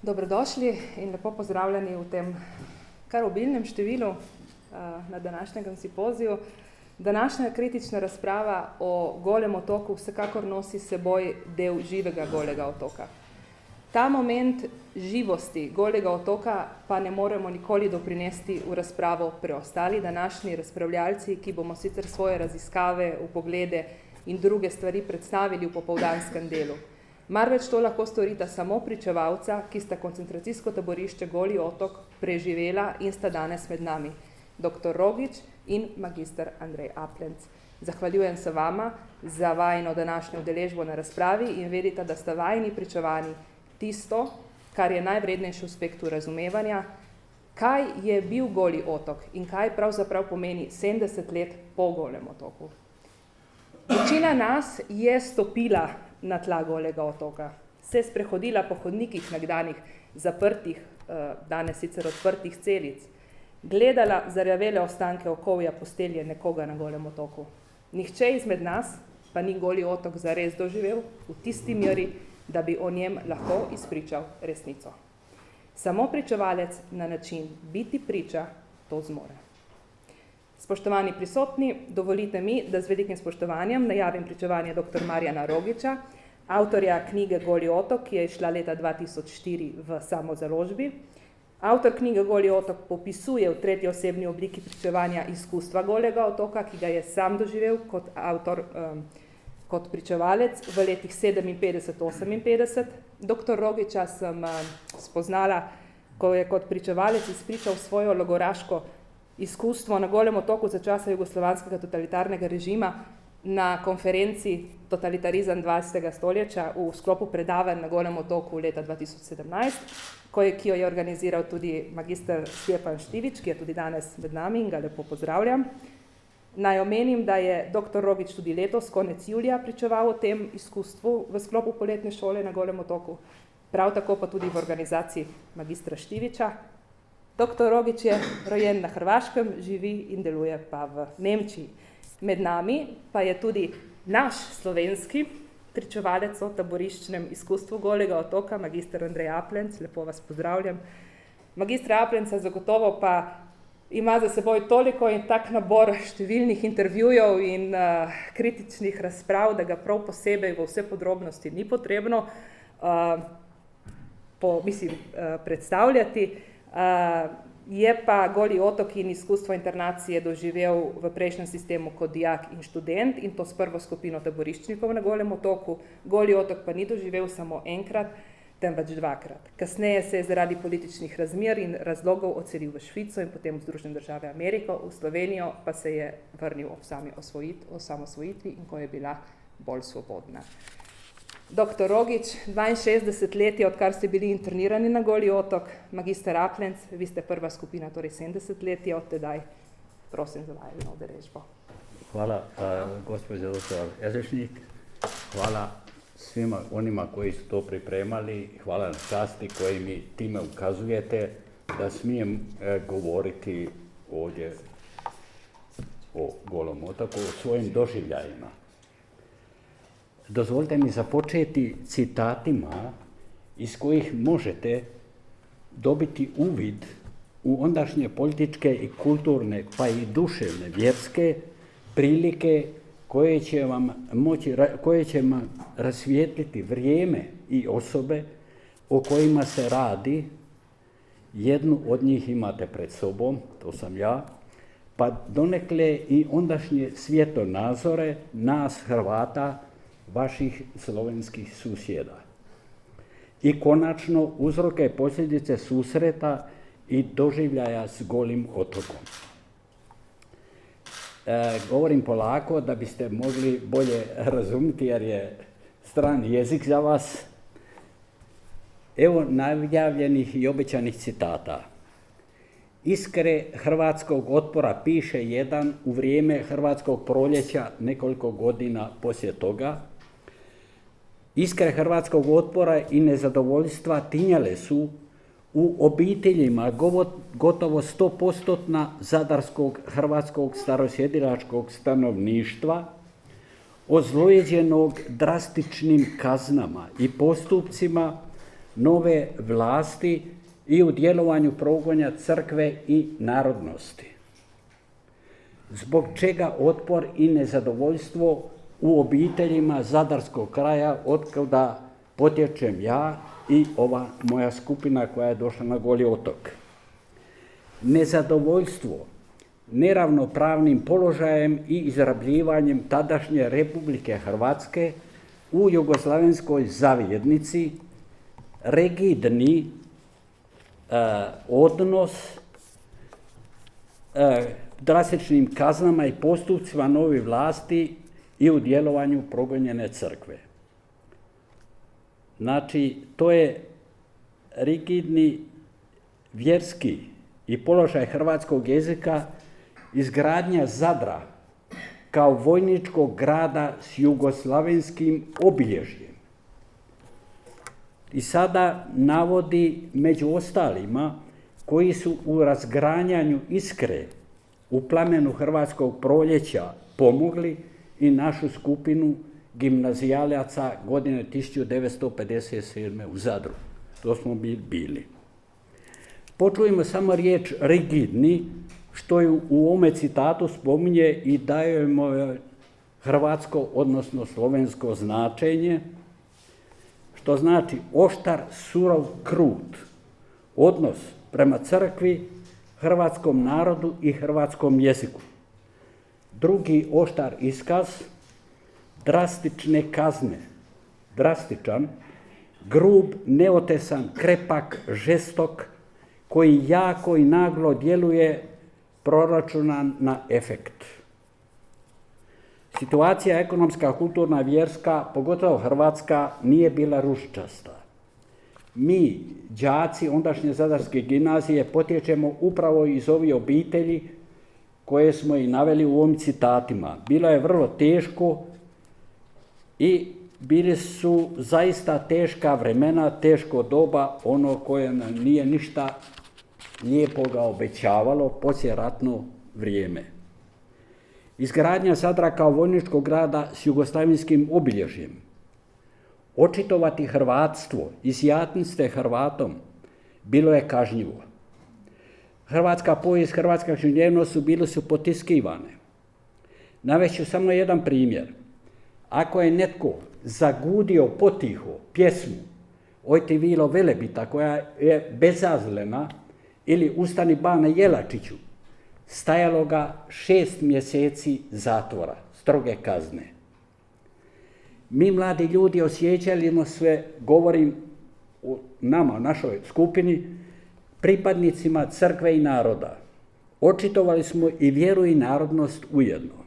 Dobrodošli in lepo pozdravljeni v tem kar obilnem številu na današnjem simpoziju. Današnja kritična razprava o Golem otoku vsekakor nosi s seboj del živega Golega otoka. Ta moment živosti Golega otoka pa ne moremo nikoli doprinesti v razpravo preostali današnji razpravljalci, ki bomo sicer svoje raziskave, vpoglede in druge stvari predstavili v popoldanskem delu. Marveč to lahko storita samo pričevalca, ki sta koncentracijsko taborišče Goli otok preživela in sta danes med nami, dr. Rogič in magister Andrej Aplenc. Zahvaljujem se vama za vajino današnjo udeležbo na razpravi in vedite, da sta vajini pričevani tisto, kar je najvrednejše v spektru razumevanja, kaj je bil Goli otok in kaj pravzaprav pomeni 70 let po Golem otoku. Večina nas je stopila na tla Golega otoka, se sprehodila po hodnikih nekdanjih zaprtih, danes sicer odprtih celic, gledala zarjavele ostanke okovja postelje nekoga na Golem otoku. Nihče izmed nas pa ni Goli otok zares doživel v tisti meri, da bi o njem lahko izpričal resnico. Samo pričevalec na način biti priča to zmore. Spoštovani prisotni, dovolite mi, da z velikim spoštovanjem najavim pričevanje dr. Marjana Rogiča, avtorja knjige Goli otok, ki je izšla leta 2004 v samozaložbi. Avtor knjige Goli otok popisuje v tretji osebni obliki pričevanja izkustva Golega otoka, ki ga je sam doživel kot avtor, kot pričevalec v letih 57-58. Dr. Rogiča sem spoznala, ko je kot pričevalec izpričal svojo logoraško izkustvo na Golem otoku za časa jugoslovanskega totalitarnega režima na konferenci Totalitarizem 20. stolječa v sklopu predavanj na Golem otoku leta 2017, ki jo je organiziral tudi magister Stjepan Štivič, ki je tudi danes med nami in ga lepo pozdravljam. Naj omenim, da je dr. Rogič tudi letos, konec julija, pričeval o tem izkustvu v sklopu poletne šole na Golem otoku, prav tako pa tudi v organizaciji magistra Štiviča. Dr. Rogič je rojen na Hrvaškem, živi in deluje pa v Nemčiji. Med nami pa je tudi naš slovenski pričevalec o taboriščnem izkustvu Golega otoka, magister Andrej Aplenc, lepo vas pozdravljam. Magistra Aplenca zagotovo pa ima za seboj toliko in tak nabor številnih intervjujev in kritičnih razprav, da ga prav posebej v vse podrobnosti ni potrebno predstavljati. Je pa Goli otok in izkustvo internacije doživel v prejšnjem sistemu kot dijak in študent in to s prvo skupino taboriščnikov na Golem otoku. Goli otok pa ni doživel samo enkrat, temveč dvakrat. Kasneje se je zaradi političnih razmer in razlogov odselil v Švico in potem v Združene države Ameriko, v Slovenijo pa se je vrnil ob sami osamosvojitvi in ko je bila bolj svobodna. Dr. Rogič, 62 let je, odkar ste bili internirani na Goli otok, magister Aplenc, vi ste prva skupina, torej 70 let je od tedaj. Prosim za vajino udeležbo. Hvala, gospođo dr. Jezečnik. Hvala svima onima koji su to pripremali. Hvala na časti koji mi time ukazujete da smijem govoriti ovdje o Golom otoku, o svojim doživljajima. Dozvolite mi započeti citatima iz kojih možete dobiti uvid u ondašnje političke i kulturne, pa i duševne, vjerske prilike koje će vam rasvijetliti vrijeme i osobe o kojima se radi. Jednu od njih imate pred sobom, to sam ja, pa donekle i ondašnje svjetonazore nas Hrvata, vaših slovenskih susjeda. I konačno uzroke i posljedice susreta i doživljaja s Golim otokom. Govorim polako da biste mogli bolje razumjeti jer je strani jezik za vas. Evo najavljenih i obećanih citata. Iskre hrvatskog otpora, piše jedan u vrijeme hrvatskog proljeća nekoliko godina poslije toga. Iskre hrvatskog otpora i nezadovoljstva tinjale su u obiteljima gotovo 100% zadarskog hrvatskog starosjedilačkog stanovništva, ozlojeđenog drastičnim kaznama i postupcima nove vlasti i u djelovanju progona crkve i narodnosti. Zbog čega otpor i nezadovoljstvo u obiteljima zadarskog kraja, otkuda potječem ja i ova moja skupina koja je došla na Goli otok. Nezadovoljstvo neravnopravnim položajem i izrabljivanjem tadašnje Republike Hrvatske u jugoslavenskoj zajednici, rigidni odnos, drastičnim kaznama i postupcima nove vlasti i u djelovanju progonjene crkve. Znači, to je rigidni vjerski i položaj hrvatskog jezika, izgradnja Zadra kao vojničkog grada s jugoslavenskim obilježjem. I sada navodi među ostalima koji su u razgranjanju iskre u plamenu hrvatskog proljeća pomogli i našu skupinu gimnazijalaca godine 1957. u Zadru. To smo bili. Počujemo samo riječ rigidni, što ju u ovome citatu spominje i dajemo hrvatsko, odnosno slovensko značenje, što znači oštar, surov, krut, odnos prema crkvi, hrvatskom narodu i hrvatskom jeziku. Drugi oštar iskaz, drastične kazne, drastičan, grub, neotesan, krepak, žestok, koji jako i naglo djeluje proračunan na efekt. Situacija ekonomska, kulturna, vjerska, pogotovo hrvatska, nije bila ružičasta. Mi, đaci ondašnje Zadarske gimnazije, potječemo upravo iz ovih obitelji koje smo i naveli u ovim citatima. Bilo je vrlo teško i bili su zaista teška vremena, teško doba, ono koje nam nije ništa lijepoga obećavalo, poslijeratno vrijeme. Izgradnja Zadra kao vojničkog grada s jugoslavenskim obilježjem. Očitovati hrvatstvo, izjasniti se Hrvatom, bilo je kažnjivo. Hrvatska povijest, hrvatska književnost bili su potiskivane. Navest ću samo jedan primjer. Ako je netko zagudio potiho pjesmu Oj ti Vilo Velebita, koja je bezazlena, ili Ustani bane Jelačiću, stajalo ga 6 mjeseci zatvora, stroge kazne. Mi mladi ljudi osjećali smo se, govorim o nama, našoj skupini, pripadnicima crkve i naroda. Očitovali smo i vjeru i narodnost ujedno.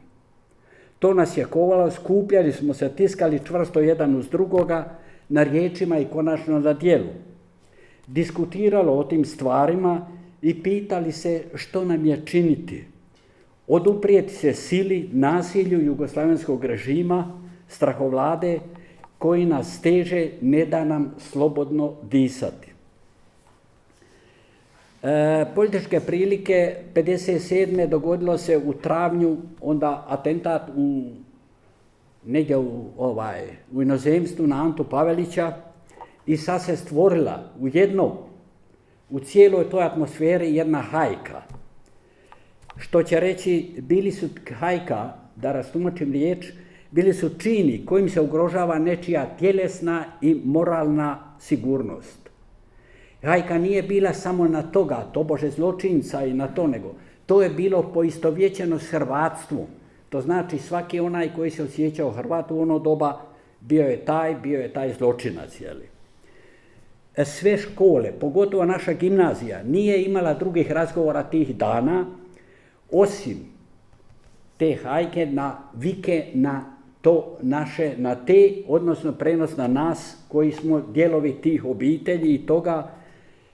To nas je kovalo, skupljali smo se, tiskali čvrsto jedan uz drugoga na riječima i konačno na djelu. Diskutiralo o tim stvarima i pitali se što nam je činiti. Oduprijeti se sili, nasilju jugoslavenskog režima, strahovlade koji nas steže, ne da nam slobodno disati. Političke prilike 57. dogodilo se u travnju, onda atentat negdje u inozemstvu na Antu Pavelića i sad se stvorila u cijeloj toj atmosferi jedna hajka. Što će reći, bili su hajka, da rastumačim riječ, bili su čini kojim se ugrožava nečija tjelesna i moralna sigurnost. Hajka nije bila samo na toga, tobože zločinca i na to, nego to je bilo poistovjećeno s hrvatstvom. To znači svaki onaj koji se osjećao Hrvat u ono doba bio je taj zločinac. Jeli. Sve škole, pogotovo naša gimnazija, nije imala drugih razgovora tih dana, osim te hajke na vike na to naše, na te, odnosno prenos na nas koji smo dijelovi tih obitelji i toga.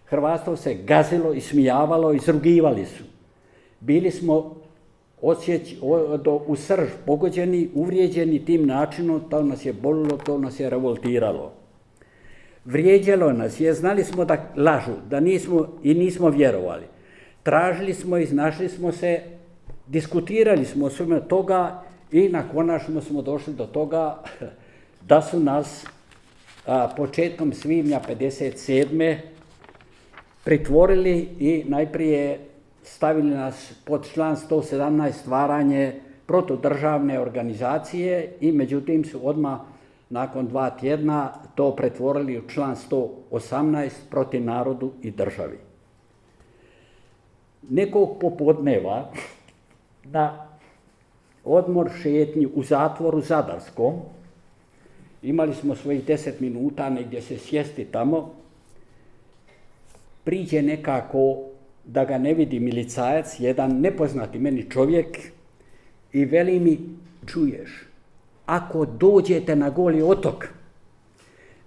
Hrvatstvo se gazilo, ismijavalo, izrugivali su. Bili smo u srž pogođeni, uvrijeđeni tim načinom, to nas je bolilo, to nas je revoltiralo. Vrijeđalo nas je, znali smo da lažu, da nismo vjerovali. Tražili smo, iznašli smo se, diskutirali smo o sveme toga i na konačno smo došli do toga da su nas početkom svibnja 57. pritvorili i najprije stavili nas pod član 117 stvaranje protudržavne organizacije i međutim su odmah nakon 2 tjedna to pretvorili u član 118 protiv narodu i državi. Nekog popodneva na odmor šetnji u zatvoru Zadarskom, imali smo svojih 10 minuta negdje se sjesti tamo, priđe nekako da ga ne vidi milicajac, jedan nepoznati meni čovjek i veli mi, čuješ, ako dođete na Goli otok,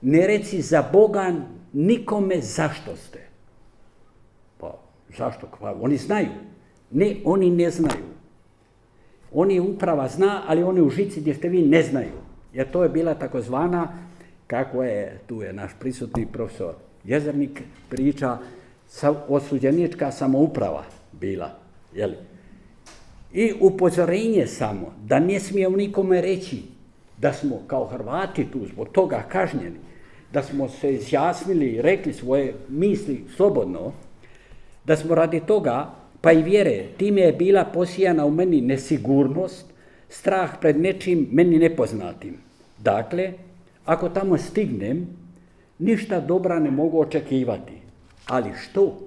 ne reci za Boga nikome zašto ste. Pa zašto? Oni znaju. Ne, oni ne znaju. Oni uprava zna, ali oni u žici gdje ste vi ne znaju. Jer to je bila takozvana, kako je, tu je naš prisutni profesor Jezernik priča, osuđenička samouprava bila. Jeli? I upozorenje samo da ne smijemo nikome reći da smo kao Hrvati tu zbog toga kažnjeni, da smo se izjasnili i rekli svoje misli slobodno, da smo radi toga, pa i vjere, time je bila posijana u meni nesigurnost, strah pred nečim meni nepoznatim. Dakle, ako tamo stignem, ništa dobra ne mogu očekivati. Ali što?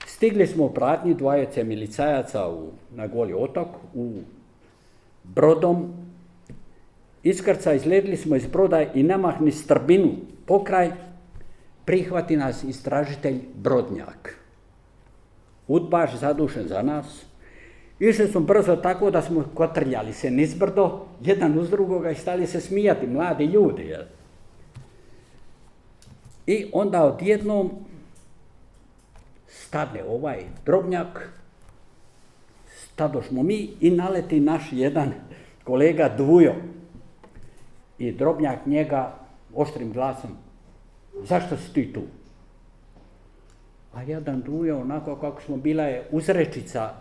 Stigli smo u pratnji dvojice milicajaca na Goli otok, u brodom. Iskrca, izledili smo iz broda i namahni Strbinu pokraj, prihvati nas istražitelj Brodnjak. Udbaš zadušen za nas. Išli smo brzo tako da smo kotrljali se nizbrdo, jedan uz drugoga i stali se smijati, mladi ljudi. Jel? I onda odjednom stane ovaj Drobnjak, stadošmo mi i naleti naš jedan kolega Dvujo. I Drobnjak njega oštrim glasom, zašto si ti tu? A jedan Dvujo, onako kako smo bila je uzrečica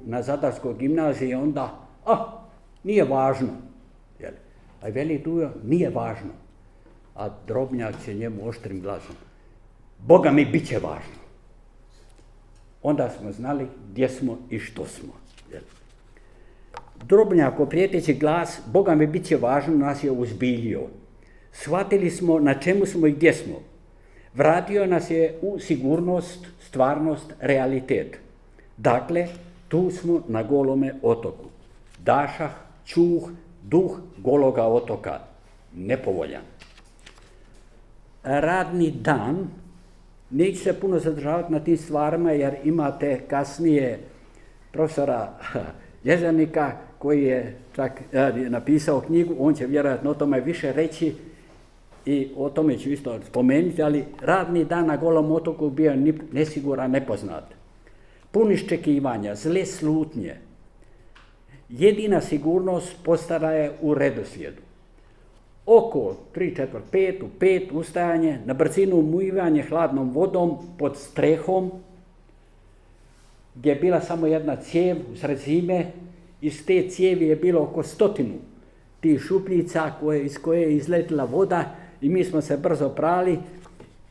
na Zadarskoj gimnaziji, onda, nije važno. Jel? A veli Dvujo, nije važno. A Drobnjak će njemu oštrim glasom, Boga mi bit će važno. Onda smo znali gdje smo i što smo. Jel? Drobnjak, oprijeteći glas, Boga mi bit će važno, nas je uzbiljio. Shvatili smo na čemu smo i gdje smo. Vratio nas je u sigurnost, stvarnost, realitet. Dakle, tu smo na Golome otoku. Dašah, čuh, duh Gologa otoka. Nepovoljan. Radni dan, neću se puno zadržavati na tim stvarima jer imate kasnije profesora Jezernika koji je čak napisao knjigu, on će vjerojatno o tome više reći i o tome ću isto spomenuti, ali radni dan na Golom otoku bio nesiguran, nepoznat. Pun iščekivanja, zle slutnje. Jedina sigurnost postala je u redoslijedu. Oko 3:45, u 5 ustajanje, na brzinu umivanje hladnom vodom pod strehom, gdje je bila samo jedna cijev usred zime, iz te cijevi je bilo oko 100 tih šupljica iz koje je izletila voda i mi smo se brzo prali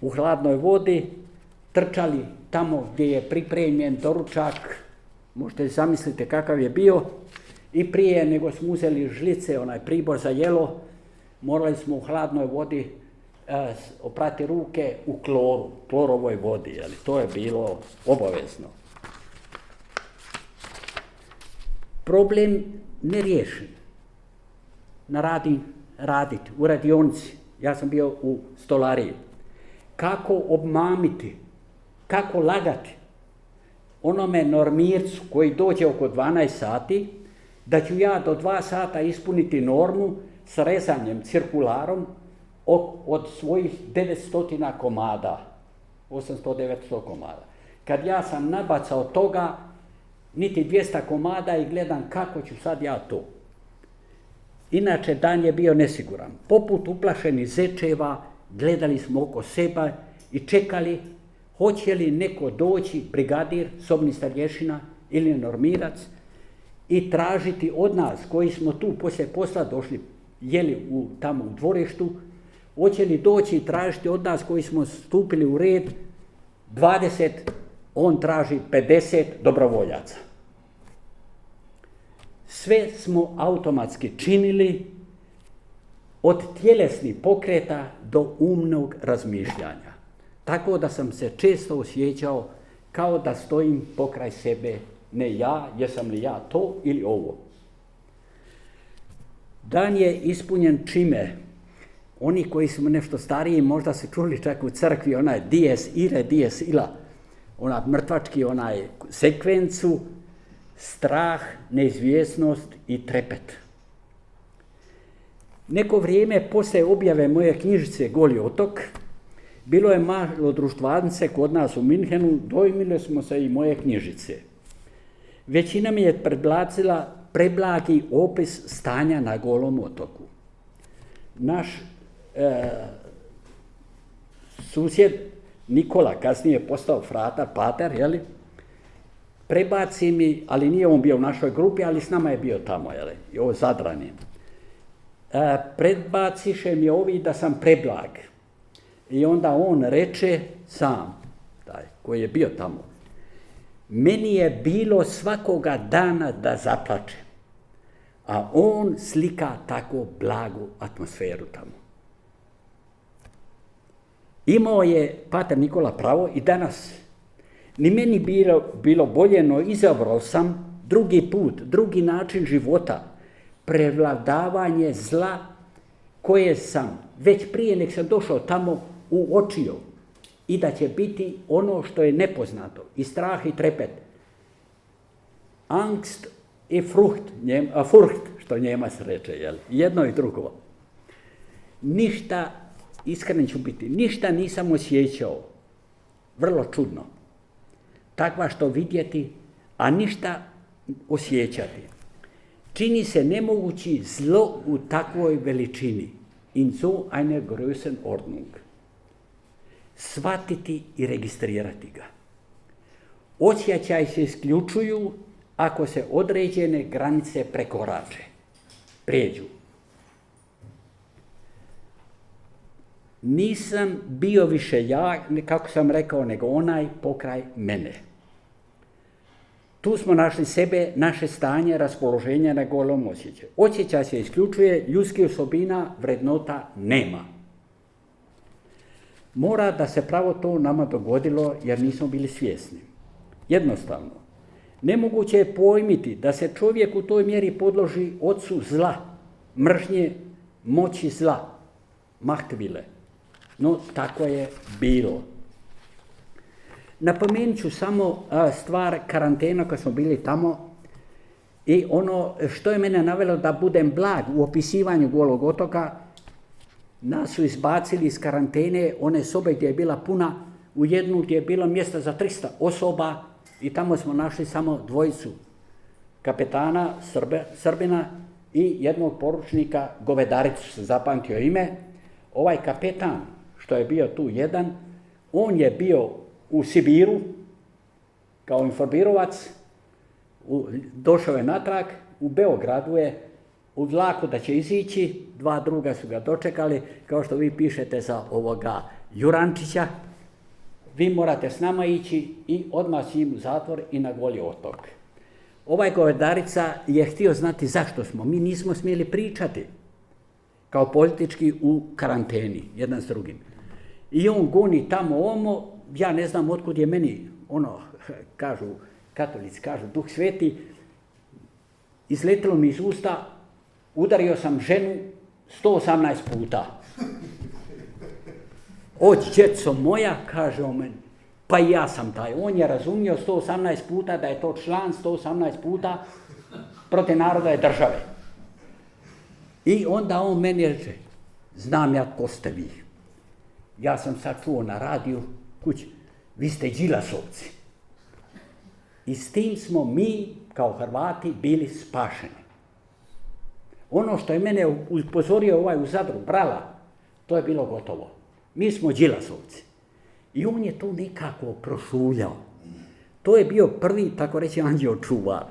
u hladnoj vodi, trčali tamo gdje je pripremljen doručak, možete zamisliti kakav je bio, i prije nego smo uzeli žlice, onaj pribor za jelo, morali smo u hladnoj vodi oprati ruke u klorovoj vodi, jel? To je bilo obavezno. Problem neriješen. Raditi u radionici. Ja sam bio u stolariji. Kako obmamiti, kako lagati onome normircu koji dođe oko 12 sati, da ću ja do 2 sata ispuniti normu s rezanjem cirkularom od svojih 900 komada, 800-900 komada. Kad ja sam nabacao toga, niti 200 komada i gledam kako ću sad ja to. Inače, dan je bio nesiguran. Poput uplašenih zečeva, gledali smo oko sebe i čekali hoće li neko doći, brigadir, sobni starješina ili normirac, i tražiti od nas koji smo tu poslije posla došli, jeli tamo u dvorištu, Hoće li doći i tražiti od nas koji smo stupili u red 20, on traži 50 dobrovoljaca. Sve smo automatski činili od tjelesnih pokreta do umnog razmišljanja. Tako da sam se često osjećao kao da stojim pokraj sebe, ne ja, jesam li ja to ili ovo. Dan je ispunjen čime? Oni koji su nešto stariji možda su čuli čak u crkvi onaj dies ire, dies illa, onaj mrtvački, onaj sekvencu, strah, neizvjesnost i trepet. Neko vrijeme poslije objave moje knjižice Goli otok, bilo je malo društvanice kod nas u Minhenu, dojmili smo se i moje knjižice. Većina mi je predbacila preblagi opis stanja na Golom otoku. Naš susjed Nikola, kasnije postao fratar, pater, jeli, prebaci mi, ali nije on bio u našoj grupi, ali s nama je bio tamo, jeli, i ovo Zadrani. Predbaciše mi ovi da sam preblag. I onda on reče sam, taj koji je bio tamo, meni je bilo svakoga dana da zaplačem, a on slika tako blagu atmosferu tamo. Imao je pater Nikola pravo i danas. Ni meni bilo bolje, no izabrao sam drugi put, drugi način života, prevladavanje zla koje sam već prije nek sam došao tamo uočio i da će biti ono što je nepoznato i strah i trepet. Angst i furcht, što Njemac reče, jel? Jedno i drugo. Ništa, iskren ću biti, ništa nisam osjećao. Vrlo čudno. Takva što vidjeti, a ništa osjećati. Čini se nemogući zlo u takvoj veličini. In so eine Größenordnung. Shvatiti i registrirati ga. Osjećaj se isključuju ako se određene granice prekorače, prijeđu. Nisam bio više ja, kako sam rekao, nego onaj pokraj mene. Tu smo našli sebe, naše stanje, raspoloženje na Golom osjećaju. Osjećaj se isključuje, ljudskih osobina, vrednota nema. Mora da se pravo to nama dogodilo jer nismo bili svjesni. Jednostavno, nemoguće je pojmiti da se čovjek u toj mjeri podloži ocu zla, mržnje, moći zla, mahtvile. No, tako je bilo. Napomenut ću samo stvar karantena kad smo bili tamo i ono što je mene navelo da budem blag u opisivanju Golog otoka. Nas su izbacili iz karantene, one sobe gdje je bila puna, u jednu gdje je bilo mjesta za 300 osoba i tamo smo našli samo dvojicu kapetana, Srbina i jednog poručnika, Govedaricu se zapamtio ime. Ovaj kapetan što je bio tu jedan, on je bio u Sibiru kao informirovac, došao je natrag, u Beogradu je u vlaku da će izići, 2 druga su ga dočekali, kao što vi pišete za ovoga Jurančića, vi morate s nama ići i odmah s njim u zatvor i na Goli otok. Ovaj Govedarica je htio znati zašto smo, mi nismo smjeli pričati kao politički u karanteni, jedan s drugim. I on goni tamo omo, ja ne znam otkud je meni, kažu, katolici kažu, Duh Sveti, izletilo mi iz usta, udario sam ženu 118 puta. Od djeco moja, kaže on meni, pa i ja sam taj. On je razumio 118 puta da je to član 118 puta protiv naroda i države. I onda on meni reče, znam ja ko ste vi. Ja sam sad čuo na radiju kući, vi ste Đilasovci. I s tim smo mi, kao Hrvati, bili spašeni. Ono što je mene upozorio ovaj u Zadru, Brala, to je bilo gotovo. Mi smo Đilasovci. I on je to nekako prošuljao. To je bio prvi, tako reći, anđeo čuvar.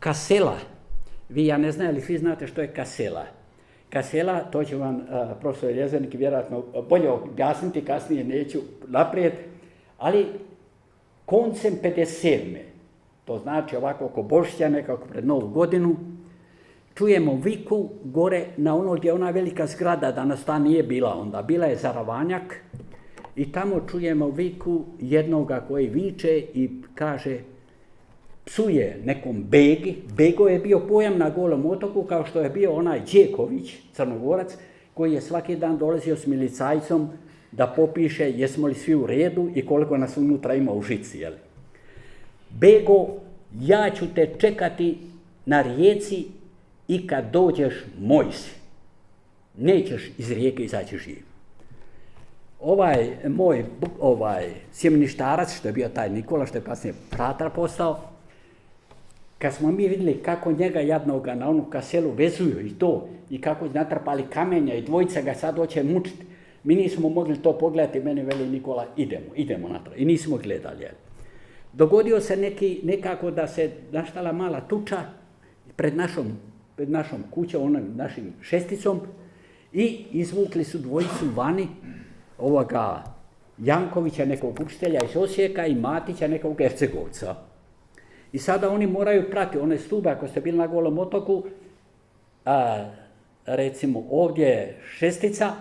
Kasela. Vi, ja ne znam, ali svi znate što je kasela. Kasela, to će vam profesor Jezernik vjerojatno bolje objasniti, kasnije neću naprijed, ali koncem 57. to znači ovako oko Božića, nekako pred Novu godinu, čujemo viku gore na ono gdje je ona velika zgrada, danas ta nije bila onda, bila je Zaravanjak, i tamo čujemo viku jednoga koji viče i kaže, psuje nekom Begi. Bego je bio pojam na Golom otoku, kao što je bio onaj Đeković, Crnogorac, koji je svaki dan dolazio s milicajcom da popiše jesmo li svi u redu i koliko nas unutra ima u žici. Jel? Bego, ja ću te čekati na rijeci i kad dođeš moj si. Nećeš iz rijeke izaći živ. Moj sjemeništarac, što je bio taj Nikola, što je kasnije fratar postao, kad smo mi vidjeli kako njega jadnoga na onu kaselu vezuju i to, i kako natrpali kamenja i dvojica ga sad hoće mučiti, mi nismo mogli to pogledati, meni veli Nikola, idemo natrag. I nismo gledali. Dogodio se nekako da se naštala mala tuča pred našom kućom, onom našim šesticom, i izvukli su dvojicu vani, ovoga Jankovića, nekog učitelja iz Osijeka, i Matića, nekog Hercegovca. I sada oni moraju pratiti one stube, ako ste bili na Golom otoku, recimo ovdje je šestica,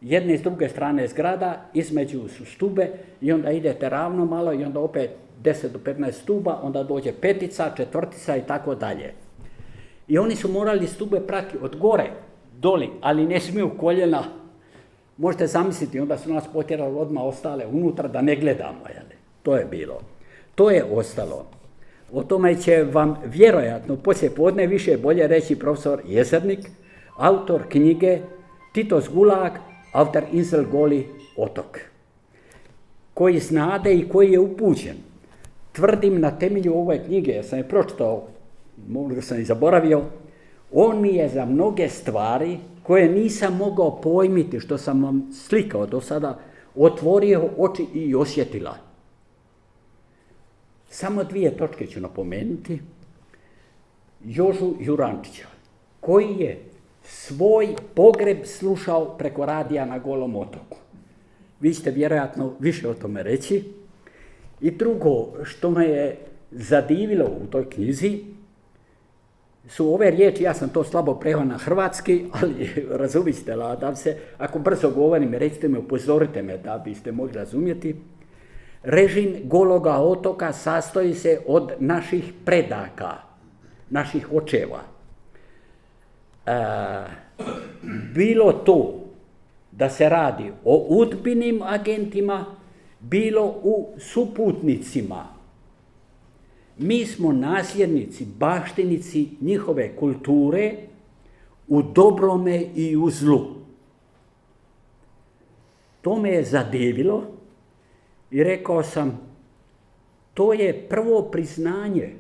jedne i s druge strane zgrada, između su stube i onda idete ravno malo i onda opet 10 do 15 stuba, onda dođe petica, četvrtica i tako dalje. I oni su morali stube pratiti od gore, doli, ali ne smiju koljena. Možete zamisliti, onda su nas potjerali odmah ostale unutra da ne gledamo. Jeli? To je bilo. To je ostalo. O tome će vam vjerojatno poslije podne više bolje reći profesor Jezernik, autor knjige Titos Gulag, autor Insel Goli otok, koji znade i koji je upućen. Tvrdim na temelju ove knjige, ja sam je pročitao, možda sam i zaboravio, on mi je za mnoge stvari koje nisam mogao pojmiti, što sam vam slikao do sada, otvorio oči i osjetila. Samo 2 točke ću napomenuti. Jožu Jurančića, koji je svoj pogreb slušao preko radija na Golom otoku. Vi ćete vjerojatno više o tome reći. I drugo, što me je zadivilo u toj knjizi, su ove riječi, ja sam to slabo preveo na hrvatski, ali razumite, nadam se, ako brzo govorim, recite me, upozorite me da biste mogli razumjeti. Režim Gologa otoka sastoji se od naših predaka, naših očeva. Bilo to da se radi o udbinim agentima, bilo u suputnicima. Mi smo nasljednici, baštinici njihove kulture u dobrome i u zlu. To me je zadivilo i rekao sam, to je prvo priznanje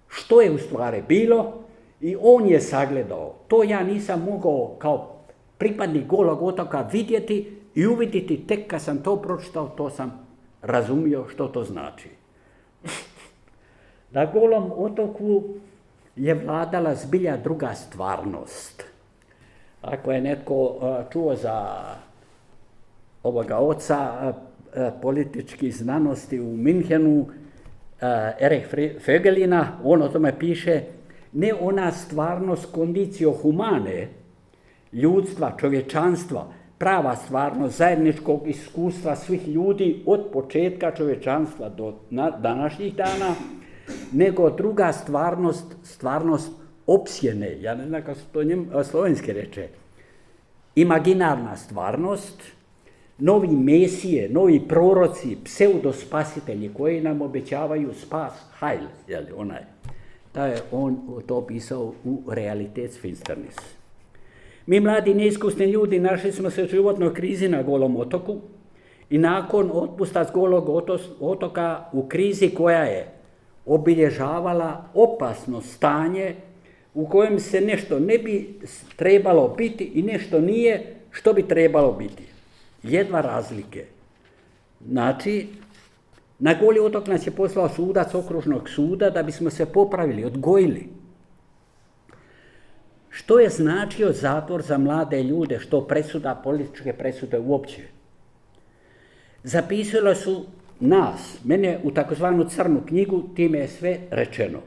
što je u stvari bilo i on je sagledao. To ja nisam mogao kao pripadnik Golog otoka vidjeti i uvidjeti, tek kad sam to pročitao, to sam razumio što to znači. Na Golom otoku je vladala zbilja druga stvarnost. Ako je netko čuo za ovoga oca političkih znanosti u Minhenu, Erich Fögelina, on o tome piše, ne ona stvarnost kondicio humane, ljudstva, čovječanstva, prava stvarnost zajedničkog iskustva svih ljudi od početka čovječanstva do današnjih dana, nego druga stvarnost opsjene, ja ne znam kako se to slovenski reče, imaginarna stvarnost, novi mesije, novi proroci, pseudospasitelji koji nam obećavaju spas, hajl, jel, onaj. Da je on to opisao u Realitätsfinsternis. Mi mladi neiskusni ljudi našli smo se u životnoj krizi na Golom otoku i nakon otpusta s Golog otoka u krizi koja je obilježavala opasno stanje u kojem se nešto ne bi trebalo biti i nešto nije što bi trebalo biti. Jedva razlike. Znači, na Goli otok nas je poslao sudac okružnog suda da bismo se popravili, odgojili. Što je značio zatvor za mlade ljude, što presuda, političke presude uopće? Zapisali su nas, mene u takozvanu crnu knjigu, time je sve rečeno.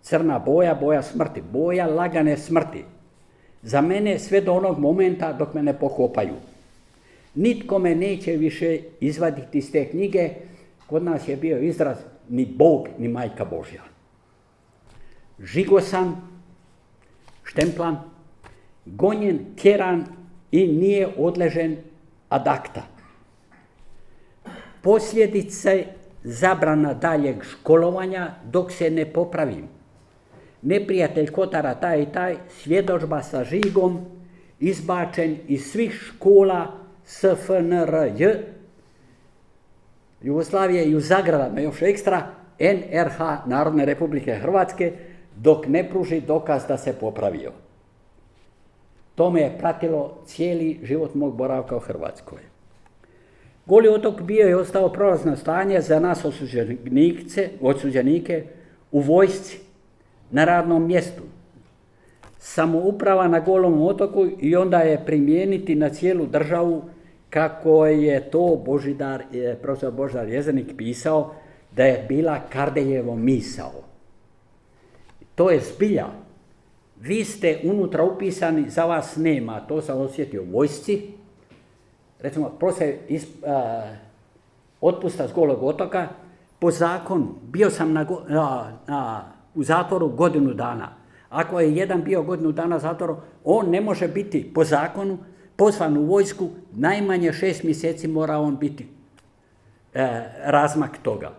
Crna boja, boja smrti, boja lagane smrti. Za mene sve do onog momenta dok me ne pokopaju. Nitko me neće više izvaditi iz te knjige, kod nas je bio izraz ni Bog, ni Majka Božja. Žigosan, štemplan, gonjen, tjeran i nije odležen ad acta. Posljedice zabrana daljeg školovanja dok se ne popravim. Neprijatelj Kotara taj i taj, svjedodžba sa žigom, izbačen iz svih škola SFNRJ, Jugoslavije i u zagradama još ekstra NRH, Narodne Republike Hrvatske, dok ne pruži dokaz da se popravio. To me je pratilo cijeli život mog boravka u Hrvatskoj. Goli otok bio je ostao prolazno stanje za nas osuđenike u vojsci, na radnom mjestu. Samouprava na Golom otoku i onda je primijeniti na cijelu državu kako je to profesor Božidar Jezernik pisao da je bila Kardeljevo misao. To je zbilja. Vi ste unutra upisani, za vas nema. To sam osjetio u vojsci. Recimo, poslije otpusta s Golog otoka, po zakonu, bio sam u zatvoru godinu dana. Ako je jedan bio godinu dana u zatvoru, on ne može biti po zakonu pozvan u vojsku, najmanje 6 mjeseci mora on biti razmak toga.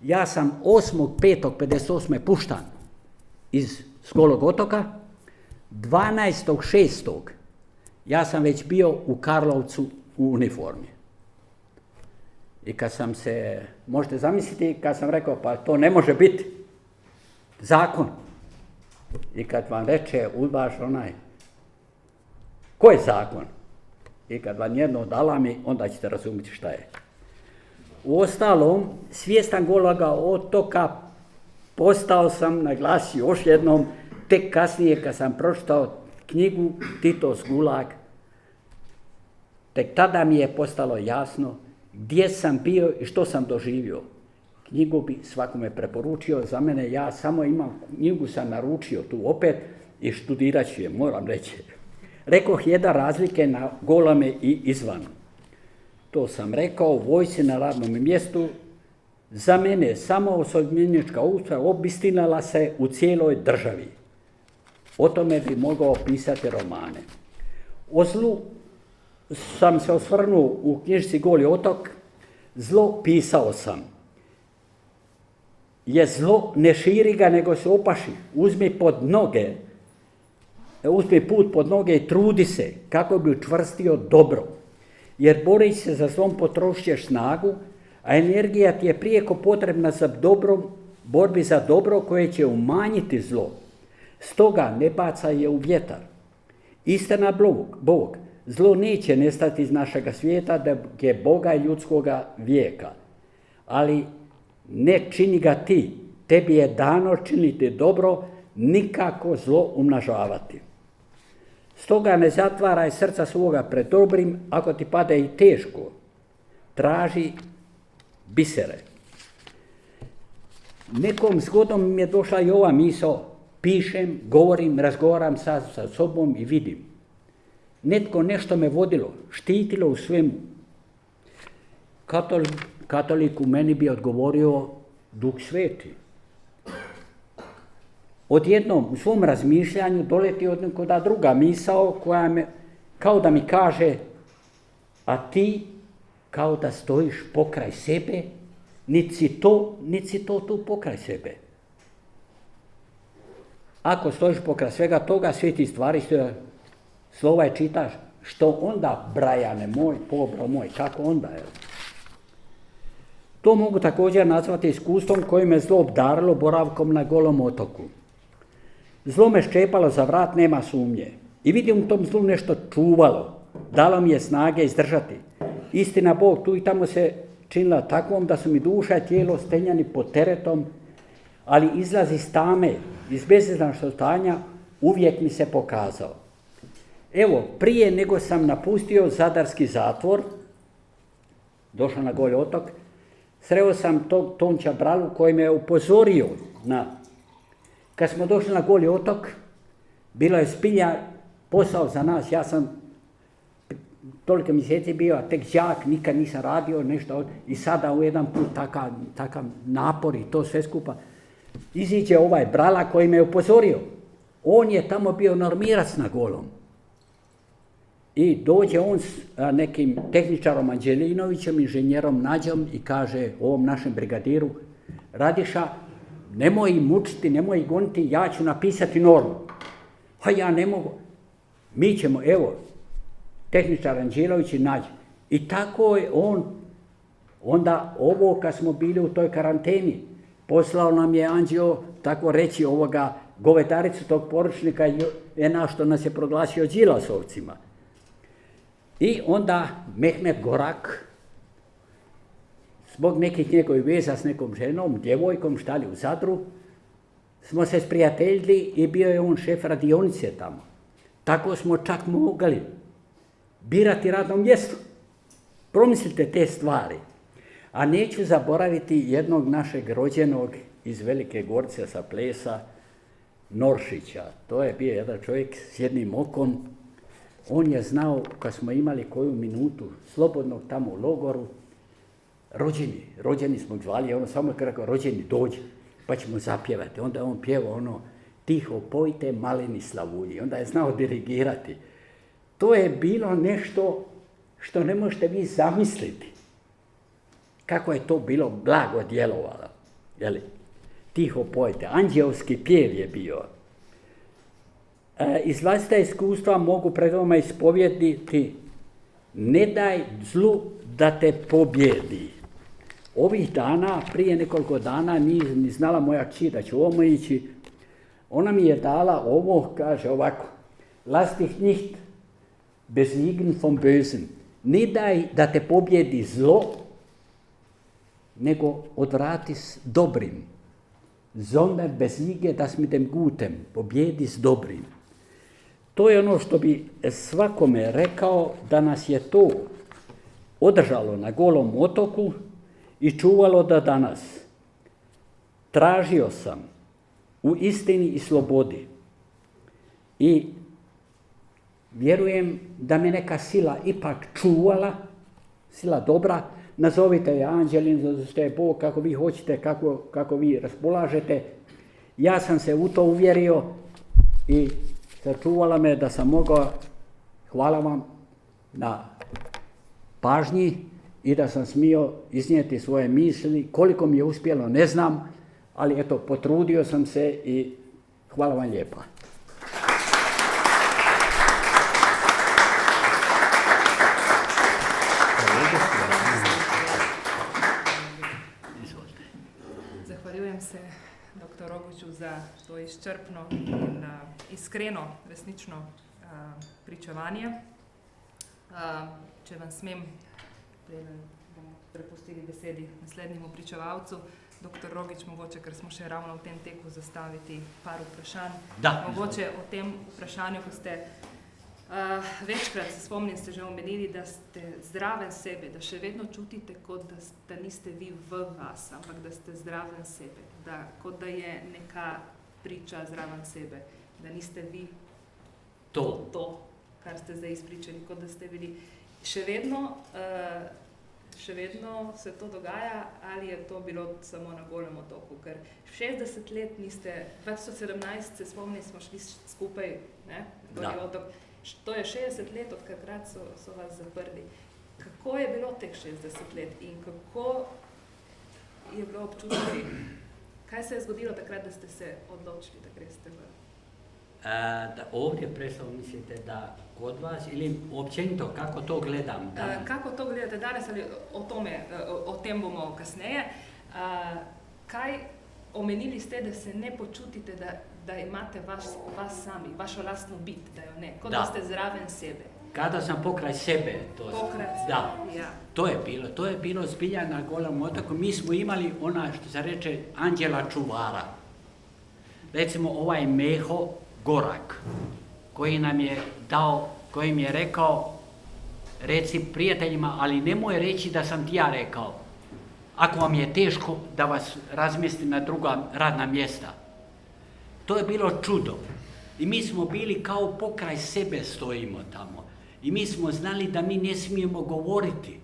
Ja sam 8.5.58. puštan iz Golog otoka, 12.6. ja sam već bio u Karlovcu u uniformi. I kad sam se, možete zamisliti, kad sam rekao pa to ne može biti zakon. I kad vam reče udbaš onaj, ko je zakon? I kad vam jedno dalami, onda ćete razumjeti šta je. Uostalom, svjestan Gologa otoka postao sam, naglasio još jednom, tek kasnije kad sam pročitao knjigu Titov Gulag, tek tada mi je postalo jasno gdje sam bio i što sam doživio. Knjigu bi svakome preporučio, za mene ja samo imam, knjigu sam naručio tu opet i študirat ću je, moram reći. Rekoh jedan razlike na Golome i izvan. To sam rekao, u vojsci na radnom mjestu, za mene samo osobljenička uprava obistinala se u cijeloj državi. O tome bi mogao pisati romane. O zlu sam se osvrnuo u knjižici Goli otok, zlo pisao sam. Je zlo, ne širi ga, nego se opaši. Uzmi put pod noge i trudi se kako bi učvrstio dobro. Jer boriš se za zlom, potrošit ćeš snagu, a energija ti je prijeko potrebna za borbi za dobro koje će umanjiti zlo. Stoga ne bacaj je u vjetar. Istina Bog, zlo neće nestati iz našega svijeta da je Boga i ljudskoga vijeka. Ali ne čini ga ti, tebi je dano činiti dobro, nikako zlo umnažavati. Stoga ne zatvaraj srca svoga pred dobrim, ako ti pade i teško, traži bisere. Nekom zgodom mi je došla i ova misao, pišem, govorim, razgovaram sa sobom i vidim. Netko nešto me vodilo, štitilo u svemu. Katolik u meni bi odgovorio Duh Sveti. Odjednom u svom razmišljanju doleti od nekoga druga misao koja me, kao da mi kaže, a ti kao da stojiš pokraj sebe, niti si to tu pokraj sebe. Ako stojiš pokraj svega toga, sve ti stvari slova je čitaš, što onda, Brajane moj, pobro moj, kako onda je? To mogu također nazvati iskustvom koje me zlo obdarilo boravkom na Golom otoku. Zlo me ščepalo za vrat, nema sumnje. I vidim u tom zlu nešto čuvalo. Dalo mi je snage izdržati. Istina Bog tu i tamo se činila takvom da su mi duša i tijelo stenjani pod teretom, ali izlaz iz tame, iz bezizlačnog stanja, uvijek mi se pokazao. Evo, prije nego sam napustio zadarski zatvor, došao na Goli otok, sreo sam tog Tonča Bralu koji me je upozorio kad smo došli na Goli otok, bilo je spilja posao za nas, ja sam toliko mjeseci bio, a tek đak, nikad nisam radio nešto, i sada u jedan put takav napor i to sve skupa. Iziđe ovaj Brala koji me je upozorio. On je tamo bio normirac na Golom. I dođe on s nekim tehničarom Anđelinovićem, inženjerom Nađom i kaže ovom našem brigadiru: Radiša, nemoj ih mučiti, nemoj ih goniti, ja ću napisati normu. A ja ne mogu. Mi ćemo, evo, tehničar Anđelović i Nađ. I tako je on, onda ovo kad smo bili u toj karanteni, poslao nam je Anđeo, tako reći, ovoga govedaricu tog poručnika što nas je proglasio Đilasovcima. I onda Mehmet Gorak, zbog nekih njegovih veza s nekom ženom, djevojkom, štali u Zadru, smo se sprijateljili i bio je on šef radionice tamo. Tako smo čak mogli birati radno mjesto. Promislite te stvari. A neću zaboraviti jednog našeg rođenog iz Velike Gorice sa Plesa, Noršića. To je bio jedan čovjek s jednim okom. On je znao, kad smo imali koju minutu slobodnog tamo u logoru, rođeni smo zvali, ono samo je rekao: rođeni, dođi, pa ćemo zapjevati. Onda je on pjevao ono: tiho pojte maleni slavulji. Onda je znao dirigirati. To je bilo nešto što ne možete vi zamisliti. Kako je to bilo blago djelovalo. Jeli? Tiho pojte. Anđeovski pjev je bio. Iz vlastita iskustva mogu pred vama ispovjediti: ne daj zlu da te pobjedi. Ovih dana, prije nekoliko dana, nije ni znala moja kći da će ovo ići. Ona mi je dala ovo, kaže ovako: lass dich nicht besiegen vom Bösen. Ne daj da te pobjedi zlo, nego odvrati s dobrim. Sondern besiege das mit dem Guten. Pobjedi s dobrim. To je ono što bi svakome rekao, da nas je to održalo na Golom otoku i čuvalo do danas. Tražio sam u istini i slobodi i vjerujem da me neka sila ipak čuvala, sila dobra, nazovite je Anđelin, nazovite je Bog, kako vi hoćete, kako vi raspolažete. Ja sam se u to uvjerio i sačuvala me da sam mogao, hvala vam na pažnji, i da sam smio iznijeti svoje misli. Koliko mi je uspjelo ne znam, ali eto, potrudio sam se i hvala vam lijepa. Zahvaljujem se dr. Rogiću za to izčrpno in iskreno, resnično pričevanje. Če vam smem, preden bomo prepustili besedi naslednjemu pričevalcu, dr. Rogić, mogoče, ker smo še ravno v tem teku, zastaviti par vprašanj. Mogoče o tem vprašanju, ko ste večkrat, se spomnim, ste že omenili, da ste zraven sebe, da še vedno čutite, kot da niste vi v vas, ampak da ste zraven sebe, kot da je neka priča zraven sebe, da niste vi to, kar ste zdaj izpričali, kot da ste bili. Še vedno se to dogaja, ali je to bilo samo na Golem otoku? Ker 60 let niste, 2017 se spomnim, smo šli skupaj, ne, Goli otok. To je 60 let, od takrat so vas zaprli. Kako je bilo teh 60 let in kako je bilo občutiti? Kaj se je zgodilo takrat, da ste se odločili, da greste v? Da ovdje predstav mislite da kod vas ili općenito kako to gledam? Kako to gledate danes ali o tem bomo kasneje. Kaj omenili ste, da se ne počutite, da imate vas sami, vašo lastno bit, da jo ne, kot da ste zraven sebe? Kada sam pokraj sebe, Ja. To je bilo zbilja na Golom otoku. Mi smo imali ona, što se reče, anđela čuvara. Recimo ovaj Meho Gorak, koji nam je dao, koji mi je rekao, reci prijateljima, ali nemoj reći da sam ti ja rekao. Ako vam je teško da vas razmjesti na druga radna mjesta. To je bilo čudo. I mi smo bili kao pokraj sebe stojimo tamo. I mi smo znali da mi ne smijemo govoriti.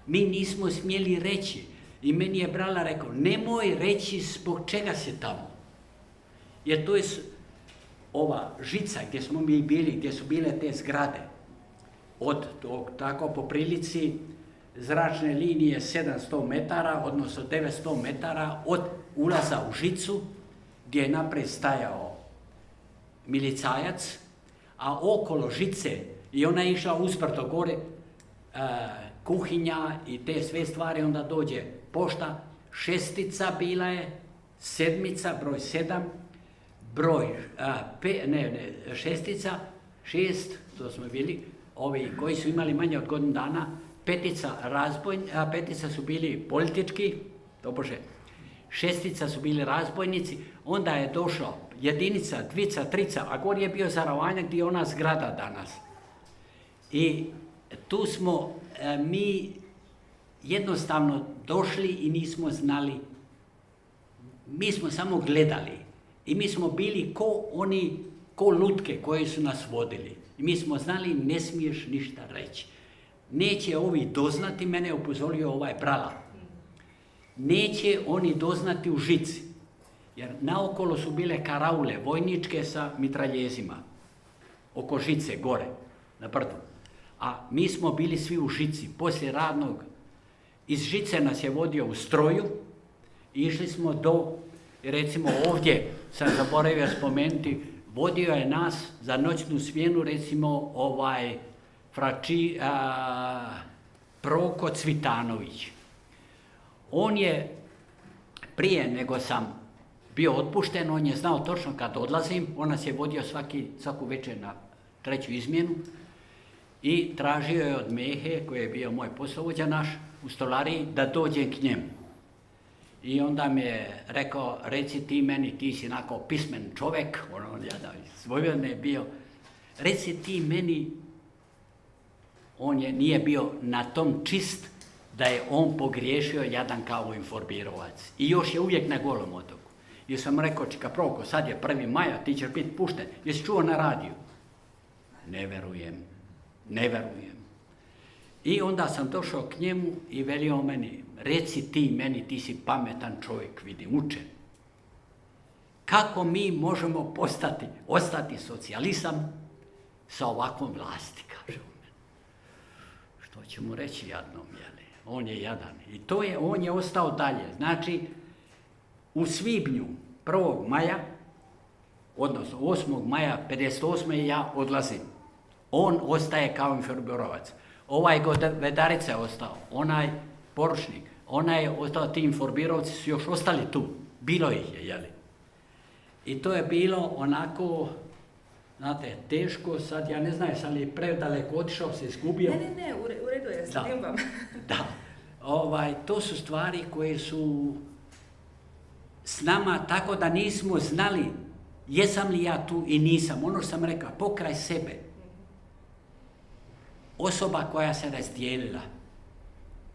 Mi nismo smjeli reći. I meni je Brala rekao, nemoj reći zbog čega si tamo. Jer to je ova žica gdje smo mi bili, gdje su bile te zgrade. Od tog, tako po prilici, zračne linije 700 metara, odnosno 900 metara od ulaza u žicu, gdje je naprijed stajao milicajac, a okolo žice, i ona je išla usprto gore, kuhinja i te sve stvari, onda dođe pošta, 6 bila je, 7, broj 7, broj 6, 6, to smo bili, ovi koji su imali manje od godinu dana, 5 su bili politički, tobože, 6 su bili razbojnici, onda je došlo 1, 2, 3, a gore je bio Zaravanja gdje je ona zgrada danas. I tu smo mi jednostavno došli i nismo znali, mi smo samo gledali i mi smo bili ko lutke koje su nas vodili. I mi smo znali ne smiješ ništa reći. Neće ovi doznati, mene je upozorio ovaj Brala. Neće oni doznati u žici, jer naokolo su bile karaule vojničke sa mitraljezima, oko žice, gore, na brdu. A mi smo bili svi u žici, poslije radnog. Iz žice nas je vodio u stroju, išli smo do, recimo ovdje, sam zaboravio spomenuti, vodio je nas za noćnu smjenu, recimo Proko Cvitanović. On je, prije nego sam bio otpušten, on je znao točno kad odlazim, on nas je vodio svaku večer na 3. izmjenu i tražio je od Mehe, koji je bio moj poslovođa naš, u stolariji, da dođem k njemu. I onda mi je rekao, reci ti meni, ti si onako pismen čovjek, Vojvodine je bio, reci ti meni, on nije bio na tom čist, da je on pogriješio jadan kao informirovac. I još je uvijek na Golom otoku. I sam rekao, čeka Proko, sad je 1. maja, ti ćeš biti pušten. Jesi čuo na radiju? Ne verujem. I onda sam došao k njemu i velio meni, reci ti meni, ti si pametan čovjek, vidim, učen. Kako mi možemo ostati socijalisam sa ovakvom vlasti, kaže on meni. Što će mu reći jadnom, jeli? On je jadan. I on je ostao dalje. Znači, u svibnju 1. maja, odnosno 8. maja 58. ja odlazim. On ostaje kao informirovac. Ovaj Vedarica je ostao, onaj poručnik, onaj je ostao, ti informirovci su još ostali tu. Bilo ih je, jeli? I to je bilo onako, znate, teško, sad ja ne znam, sam li predaleko otišao, se izgubio. Ne, u redu je, sledim vam. Da, to su stvari koje su s nama tako da nismo znali jesam li ja tu i nisam. Ono što sam rekao, pokraj sebe. Osoba koja se razdijelila.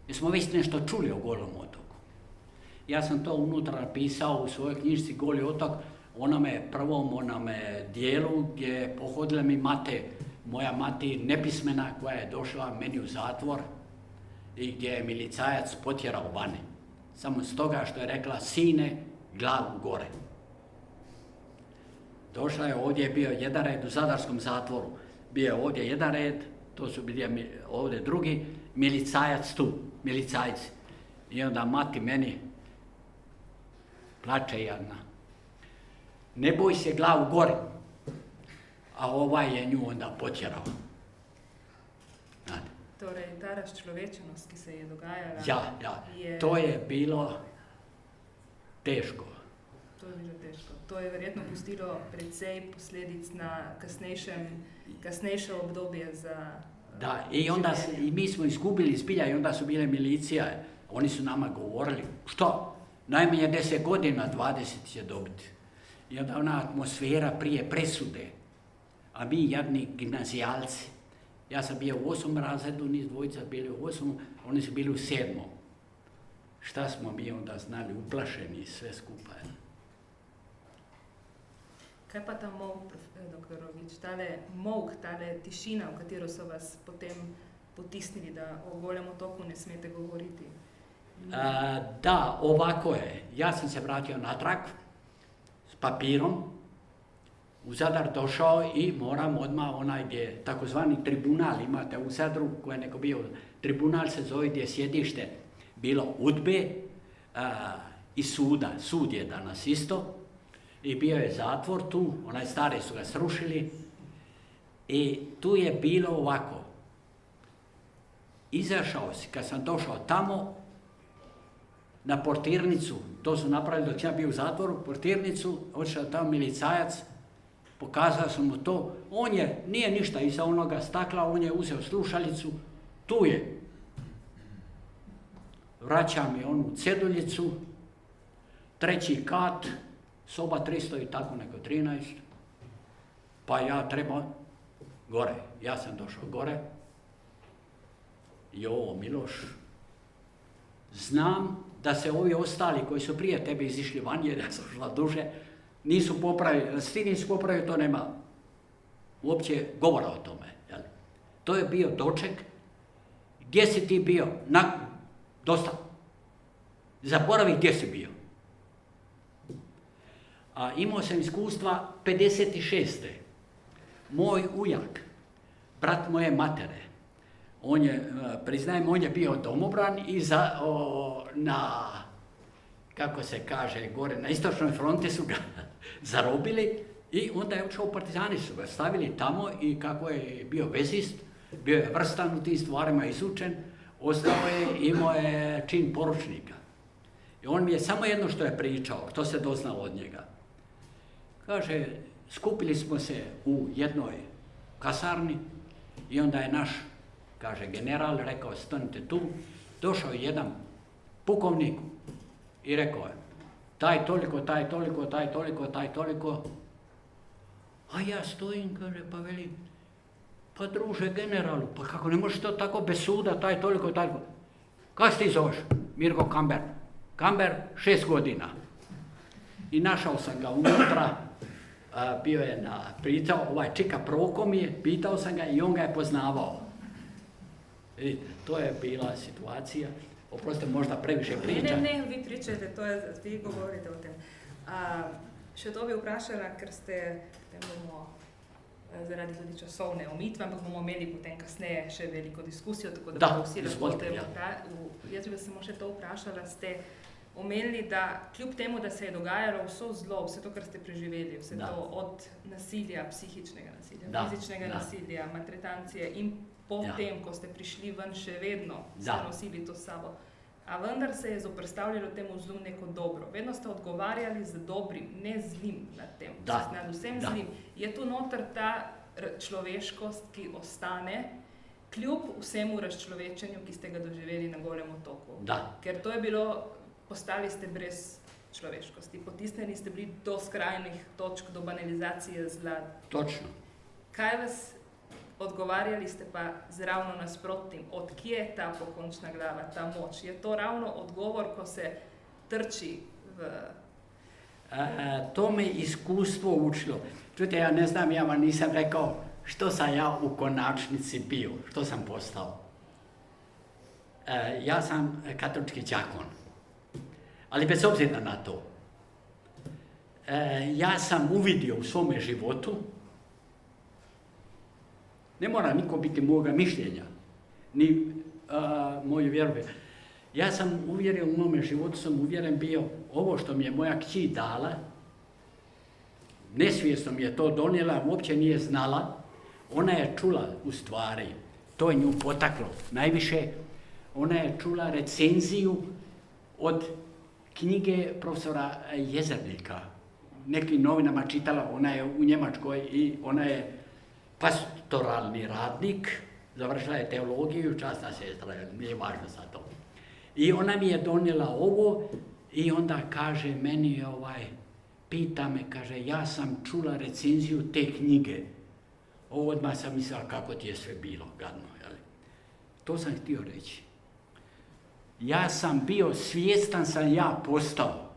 Jer smo već nešto čuli o Golom otoku. Ja sam to unutra napisao u svojoj knjižici Goli otok, prvom dijelu gdje je pohodila mi moja mati nepismena koja je došla meni u zatvor i gdje je milicajac potjerao vani. Samo stoga što je rekla, sine, glavu gore. Došla je, ovdje je bio jedan red u Zadarskom zatvoru. Bio je ovdje jedan red, to su bili ovdje drugi, milicajac tu, milicajci. I onda mati meni plače jadna. Ne boj se, glavu gore. A ovaj je nju onda potjerao. Znate. Torej, ta razčlovečenost, ki se je dogajala... Ja. To je bilo teško. To je verjetno pustilo precej posledic na kasnejše obdobje za... Da, i onda i mi smo izgubili zbilja i onda su bile milicija. Oni su nama govorili, što? Najmanje 10 godina, 20 će dobiti. I onda ona atmosfera prije presude, a mi jadni gimnazijalci. Ja sam bio u 8. razredu, niz dvojica bili u 8. Oni su bili u 7. Šta smo mi onda znali, uplašeni i sve skupa. Kaj pa ta molk, doktorovič, tale molk, tale tišina, v katero so vas potem potisnili, da o Golem otoku ne smete govoriti? Da, ovako je. Ja sam se vratio natrag s papirom, u Zadar došao i moram odmah onaj gdje takozvani tribunal imate u Zadru, koji je neko bio, tribunal se zove gdje je sjedište bilo UDBE i suda, sud je danas isto, i bio je zatvor tu, onaj stari su ga srušili i tu je bilo ovako. Izašao si, kad sam došao tamo, na portirnicu, to su napravili dok sam ja bio u zatvoru, portirnicu, odšao tamo milicajac, pokazao sam mu to, on je, nije ništa iza onoga stakla, on je uzeo slušalicu, tu je. Vraća mi onu ceduljicu, 3. kat, soba 300 i tako neko 13, pa ja trebam gore, ja sam došao gore, jo, Miloš, znam da se ovi ostali koji su prije tebe izišli van, jer ja sam šla duže, nisu popravili, svi nisu popravili, to nema uopće govora o tome. Jel? To je bio doček, gdje si ti bio? Dosta. Zaboravi gdje si bio. A imao sam iskustva 56. Moj ujak, brat moje matere, on je, priznajem, on je bio domobran i na, kako se kaže, gore na istočnoj fronti su ga zarobili i onda je ušao, partizani su ga stavili tamo i kako je bio vezist, bio je vrstan u tim stvarima, izučen, ostao je, imao je čin poručnika. I on mi je samo jedno što je pričao, što se doznalo od njega. Kaže, skupili smo se u jednoj kasarni i onda je naš, kaže, general rekao, stanite tu, došao je jedan pukovnik i rekao je, taj toliko, taj toliko, taj toliko, taj toliko. A ja stojim, kaže, pa veli, pa druže generalu, pa kako ne možeš to tako bez suda, taj toliko, taj toliko. Kako se ti zoveš? Mirko Kamber. Kamber, 6 godina. I našao sam ga unutra, bio je pitao, ovaj čika Proko mi je, pitao sam ga i on ga je poznavao. Vidite, to je bila situacija. Oprostite, možda previše pričam. Ne, vi pričajte, vi govorite o tem. Še to bi vprašala, ker ste, potem bomo zaradi tudi časovne omejitve, ampak bomo imeli potem kasneje še veliko diskusijo, tako da bodo vsi lahko Jaz bi samo še to vprašala, ste omenili, da kljub temu, da se je dogajalo vso zlo, vse to, kar ste preživeli, vse to od nasilja, psihičnega nasilja, fizičnega nasilja, maltretacije in potem, ko ste prišli ven, še vedno ste nosili to s sabo. A vendar se je zoperstavljalo temu zlu neko dobro. Vedno ste odgovarjali z dobrim, ne zlim nad tem. Nad vsem zlim. Je tu noter ta človeškost, ki ostane, kljub vsemu razčlovečenju, ki ste ga doživeli na Golem otoku. Ker to je bilo, postali ste brez človeškosti. Potisnjeni ste bili do skrajnih točk, do banalizacije zla. Točno. Kaj vas odgovarjali ste pa z ravno nasprotnim, od kje je ta pokončna glava, ta moč? Je to ravno odgovor, ko se trči v... To me iskustvo učilo. Čujte, ja ne znam, ja vam nisam rekao što sam ja u konačnici bio, što sam postao. Ja sam katolički đakon, ali bez obzira na to. Ja sam uvidio u svome životu, ne mora niko biti moga mišljenja, ni moju vjeru. Ja sam uvjeren, u mome životu sam uvjeren bio, ovo što mi je moja kći dala, nesvjesno mi je to donijela, uopće nije znala, ona je čula u stvari, to je nju potaklo. Najviše, ona je čula recenziju od knjige profesora Jezernika. Nekim novinama čitala, ona je u Njemačkoj i ona je pastoralni radnik, završila je teologiju, časna sestra, nije važno za to. I ona mi je donijela ovo i onda kaže meni, pita me, kaže, ja sam čula recenziju te knjige. Odmah sam mislila kako ti je sve bilo gadno. Jel? To sam htio reći. Ja sam bio svjestan sam ja postao.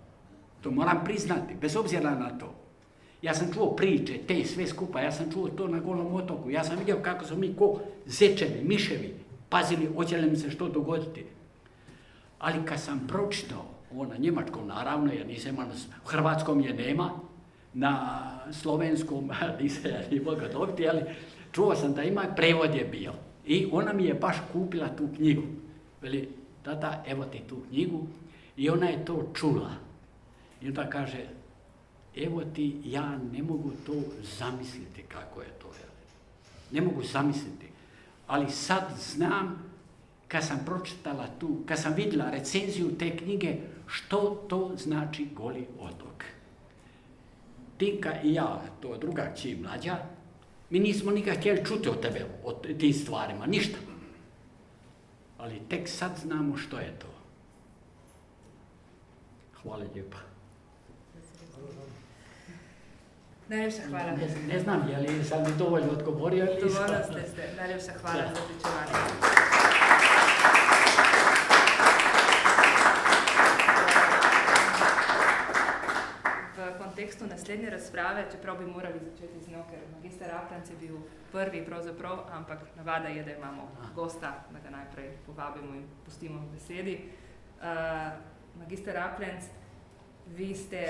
To moram priznati, bez obzira na to. Ja sam čuo priče, te sve skupa, ja sam čuo to na Golom otoku. Ja sam vidio kako smo mi ko zečevi, miševi, pazili, hoće li mi se što dogoditi. Ali kad sam pročitao, ovo na njemačkom naravno, jer nisam imao, u hrvatskom je nema, na slovenskom nisam ja ni mogao dobiti, ali čuo sam da ima, prevod je bio. I ona mi je baš kupila tu knjigu. Veli, tata, evo ti tu knjigu. I ona je to čula. I onda kaže, evo ti, ja ne mogu to zamisliti kako je to. Ne mogu zamisliti. Ali sad znam, kad sam pročitala tu, kad sam vidjela recenziju te knjige, što to znači Goli otok. Tinka i ja, to je druga kći mlađa, mi nismo nikad htjeli čuti od tebe, o tim stvarima, ništa. Ali tek sad znamo što je to. Hvala lijepa. Najljepša hvala. Ne znam, je li sam mi dovoljno odgovorio ili nisam. Dovoljno ste. Najljepša hvala za pričevanje. V kontekstu naslednje razprave, čeprav bi morali začeti z njo, ker magister Aplanc je bil prvi pravzaprav, ampak navada je, da imamo gosta, da ga najprej povabimo in pustimo v besedi. Magister Aplanc, vi ste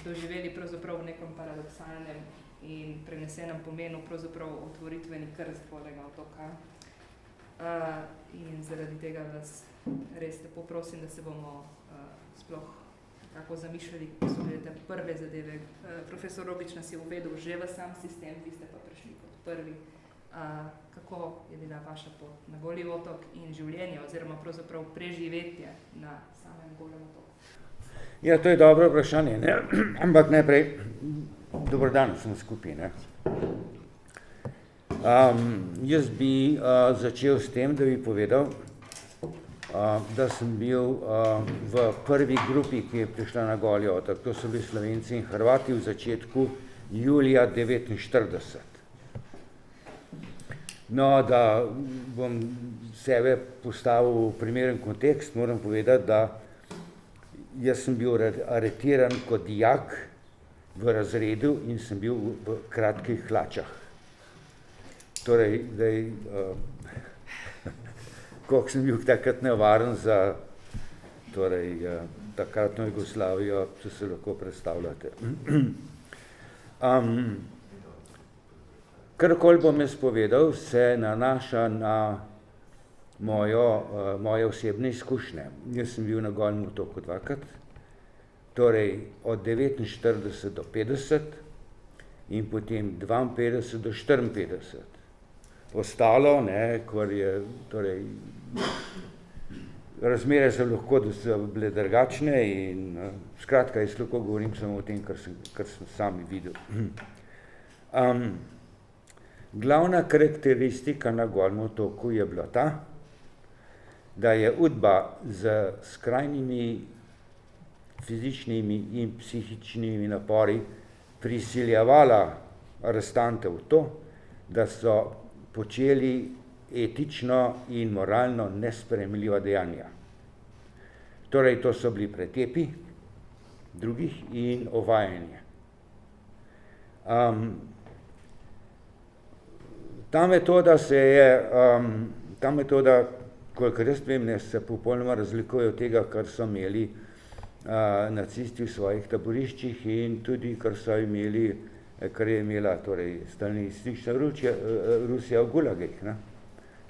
doživeli pravzaprav v nekem paradoksalnem in prenesenem pomenu pravzaprav otvoritveni krst Golega otoka. In zaradi tega vas res lepo prosim, da se bomo sploh kako zamišljali, ko so bile te prve zadeve. Profesor Robič nas je uvedel že v sam sistem, vi ste pa prišli kot prvi. Kako je bila vaša pot na Goli otok in življenje oziroma pravzaprav preživetje na samem Golem otoku? Ja, to je dobro vprašanje, ne? Ampak najprej, dober dan vsem skupaj, ne? Jaz bi začel s tem, da bi povedal, da sem bil v prvi grupi, ki je prišla na Goli otok. To so bili Slovenci in Hrvati v začetku julija 1949. No, da bom sebe postavil v primeren kontekst, moram povedati, da jaz sem bil aretiran kot dijak v razredu in sem bil v kratkih hlačah. Torej, koliko sem bil takrat nevaren za takratno Jugoslavijo, če se lahko predstavljate. Karkoli bom jaz povedal, se nanaša na moje osebne izkušnje. Jaz sem bil na Golem otoku dvakrat, torej od 49 do 50 in potem 52 do 54. Ostalo, kar je, torej, razmere so lahko bile drugačne in skratka, jaz lahko govorim samo o tem, kar sem sami videl. Glavna karakteristika na Golem otoku je bila ta, da je Udba z skrajnimi fizičnimi in psihičnimi napori prisiljevala arestante v to, da so počeli etično in moralno nesprejemljiva dejanja. Torej, to so bili pretepi drugih in ovajanje. Ta metoda, kolikor jaz vem, se popolnoma razlikuje od tega, kar so imeli nacisti v svojih taboriščih in tudi, kar je imela torej, stalinistična Rusija v gulagih.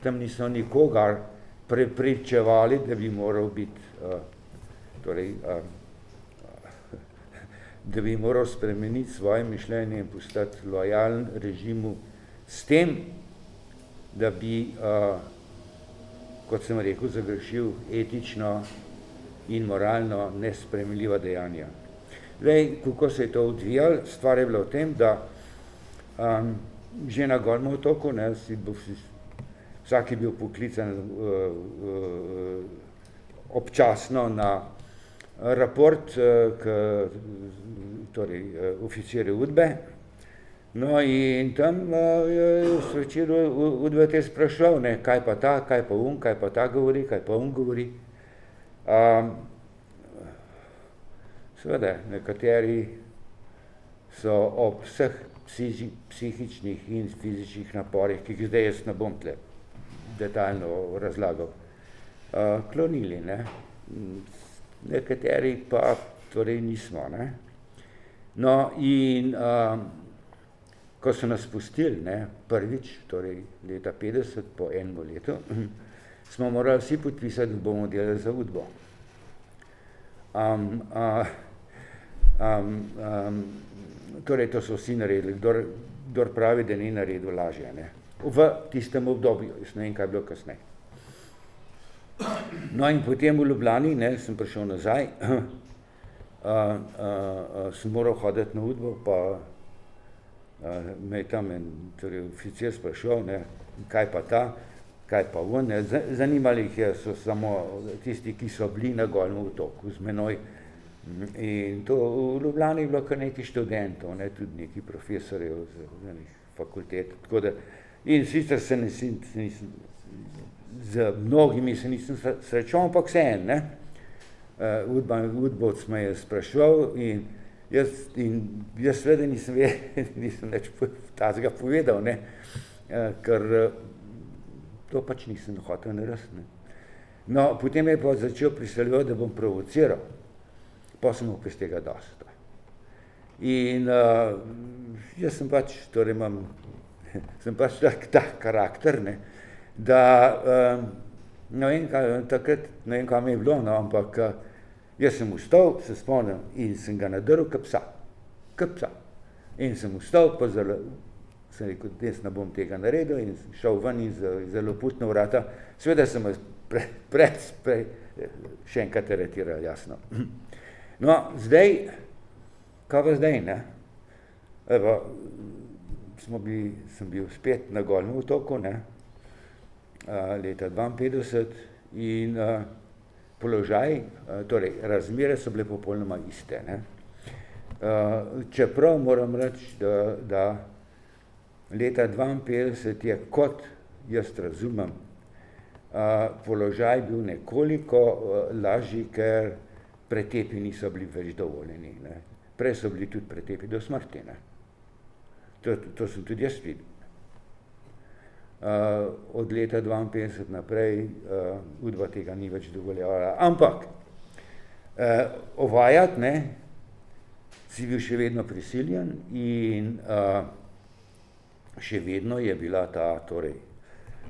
Tam niso nikogar prepričevali, da bi moral biti, da bi moral spremeniti svoje mišljenje in postati lojalen režimu s tem, da bi, kot sem rekel, zagrešil etično in moralno nesprejemljiva dejanja. Zdaj, kako se je to odvijalo, stvar je bila v tem, da že na Golem otoku, vsak je bil poklican občasno na raport torej oficirja Udbe. No in tam je zvečer Udbe te sprašal, ne, kaj pa ta, kaj pa kaj pa ta govori, kaj pa govori. Seveda, nekateri so ob vseh psihičnih in fizičnih naporih, ki jih zdaj jaz ne bom tle detaljno razlagal, klonili, ne. Nekateri pa torej nismo, ne. No in ko so nas pustili, ne, prvič, torej leta 50, po enem letu, smo morali vsi podpisati, da bomo delali za Udbo. Torej, to so vsi naredili, kdor pravi, da ni naredil lažje, ne. V tistem obdobju, jaz ne vem, kaj je bilo kasneje. No in potem v Ljubljani, ne, sem prišel nazaj, sem moral hoditi na Udbo, pa me je tam torej oficir sprašal, ne, kaj pa ta, kaj pa on, ne. Zanimali jih so samo tisti, ki so bili na Golem otoku z menoj. In to v Ljubljani je bilo kar nekaj študentov, ne, tudi neki profesorjev z fakultet, tako da, in sicer se nisem, z mnogimi se nisem srečal, ampak vseeno, ne. Udbovec me je spraševal in jaz seveda nisem nič tazga povedal, ne, ker to pač nisem hotel narediti, ne. No, potem je pa začel priseljevati, da bom provociral, pa sem opet tega dosti. In jaz sem pač, torej sem pač tak karakter, ne, da ne vem, takrat ne vem, kaj mi je bilo, no, ampak jaz sem vstal, se spomnim, in sem ga nadrl k psa. In sem vstal, pa sem rekel, jaz ne bom tega naredil, in sem šel ven in zelo putna vrata. Seveda sem še enkrat aretiral, jasno. No, zdaj, kaj pa zdaj, ne? Evo, sem bil spet na Golem otoku, ne, leta 52 in položaj, torej razmere so bile popolnoma iste, ne. Čeprav moram reči, da leta 52 je, kot jaz razumem, položaj bil nekoliko lažji, ker pretepi niso bili več dovoljeni, ne. Prej so bili tudi pretepi do smrti, ne. To sem tudi jaz videl. Od leta 52 naprej Udba tega ni več dovoljevala. Ampak ovajati, ne, si bil še vedno prisiljen in še vedno je bila ta, torej,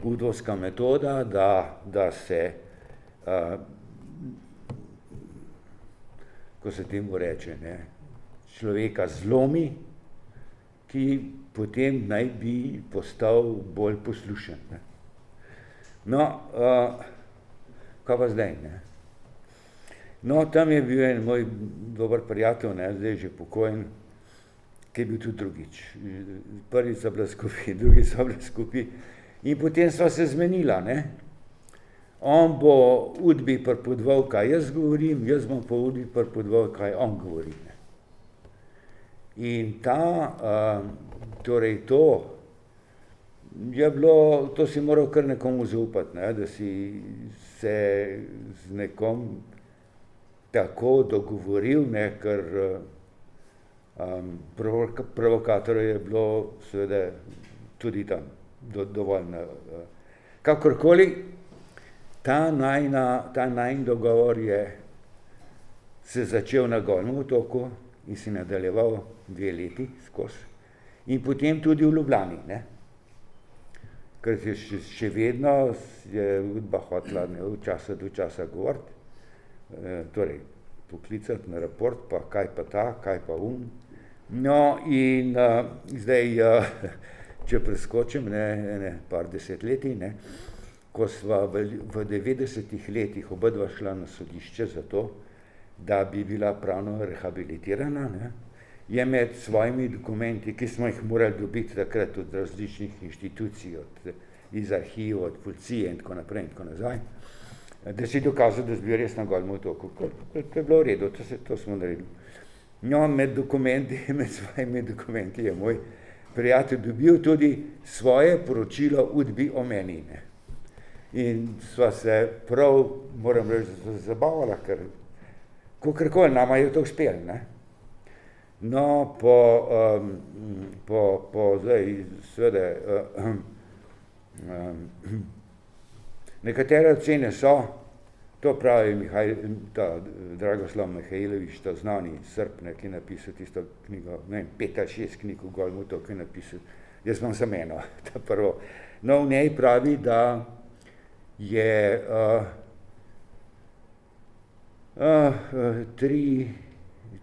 udovska metoda, da se ko se temu reče, ne, človeka zlomi, ki potem naj bi postal bolj poslušen, ne. No, kaj pa zdaj, ne? No, tam je bil en moj dober prijatelj, ne, zdaj že pokojen, ki je bil tudi drugič. Prvič so bila skupaj, drugič so bila skupaj in potem sva se zmenila, ne. On bo Udbi pripovedoval, kaj jaz govorim, jaz bom pa Udbi pripovedoval, kaj on govori, ne. In torej to je bilo, to si moral kar nekomu zaupati, ne, da si se z nekom tako dogovoril, ne, ker provokatorjev je bilo seveda tudi tam dovolj. Kakorkoli, ta najin dogovor je se začel na Golem otoku in se nadaljeval 2 leti skozi. In potem tudi v Ljubljani, ne. Ker je še vedno je Udba hotela od časa do časa govoriti, torej poklicati na raport, pa kaj pa ta, kaj pa No in zdaj, če preskočim, ne, par desetletij, ne, ko sva v 90-ih letih obadva šla na sodišče za to, da bi bila pravno rehabilitirana, ne, je med svojimi dokumenti, ki smo jih morali dobiti takrat od različnih inštitucij, iz arhivov, od policije in tako naprej in tako nazaj, da si dokazal, da si bil res na Golem otoku. To je bilo v redu, to smo naredili. No, med svojimi dokumenti je moj prijatelj dobil tudi svoje poročilo udbi o meni. Ne. In sva se prav, moram reči, zabavala, ker kakorkoli nama je to uspelo. Ne. No, zdaj, seveda, nekatere ocene so, to pravi Dragoslav Mihajlović, ta znani Srb, ki je napisal tisto knjigo, 5 ali 6 knjig v Golem otoku je napisal, jaz imam samo eno, ta prvo. No, v njej pravi, da je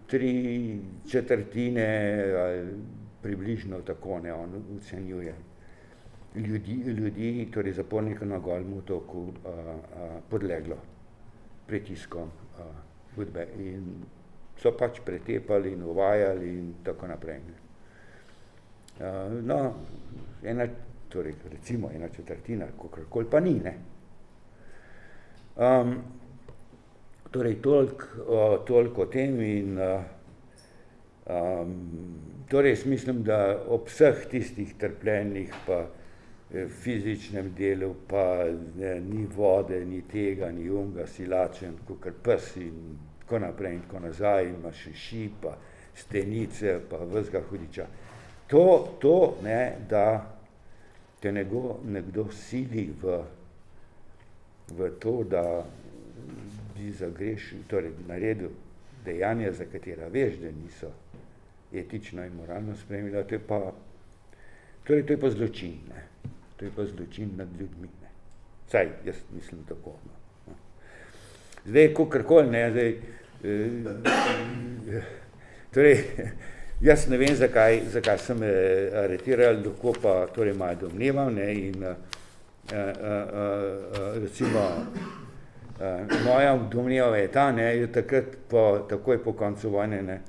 tri četrtine, približno tako, ne, on ocenjuje, ljudi, torej zapornikov na Golem otoku, podleglo pritiskom udbe in so pač pretepali in uvajali in tako naprej. No, recimo ena četrtina, kakorkoli pa ni, ne. Torej, toliko o tem in torej, mislim, da ob vseh tistih trpljenjih pa fizičnem delu, pa ni vode, ni tega, ni unga, si lačen, kakor pes in tako naprej in tako nazaj, imaš ši, pa stenice, pa vsega hudiča. To, ne, da te nekdo sili v to, da bi zagrešil, torej naredil dejanja, za katera veš, da niso etično in moralno sprejemljiva, to je pa zločin, ne. To je pa zločin nad ljudmi, ne. Vsaj, jaz mislim tako, no. Zdaj, kakorkoli, ne, torej, jaz ne vem, zakaj sem me aretirali, lahko pa, torej, malo domnevam, ne, in recimo, moja domneva je ta, ne, je takoj po koncu vojne, ne,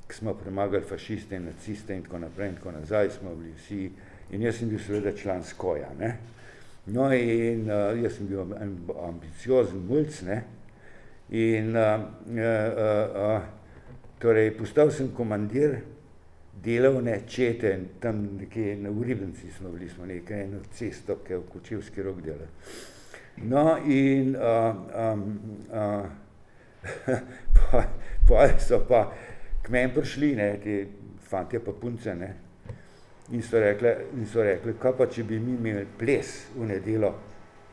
ko smo premagali fašiste in naciste in tako naprej in tako nazaj, smo bili vsi, in jaz sem bil seveda član Skoja, ne. No, in jaz sem bil ambiciozen mulc, ne, in torej postal sem komandir delovne čete, tam nekje na Uribenci smo bili, smo nekaj eno cesto, ki je v Kočevski Rok delali. No, in so pa k meni prišli, ne, ti fantje pa punce, ne, in so rekli, kaj pa, če bi mi imeli ples v nedeljo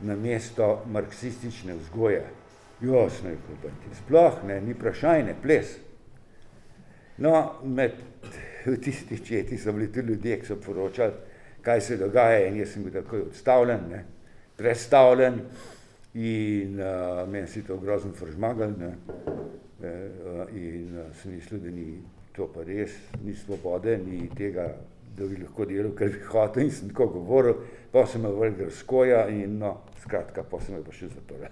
namesto marksistične vzgoje. Jo, sem rekel, sploh ne, ni vprašanje, ples. No, v tisti četi so bili tudi ljudje, ki so poročali, kaj se dogaja, in jaz sem bil takoj odstavljen, ne, prestavljen, in meni si to grozno fržmagal, ne, in sem mislil, da ni to pa res, ni svobode, ni tega, da bi lahko delal, kar bi hotel, in sem tako govoril, pa sem me vrgel Skoja in no, skratka, pa sem me pa še zaprl.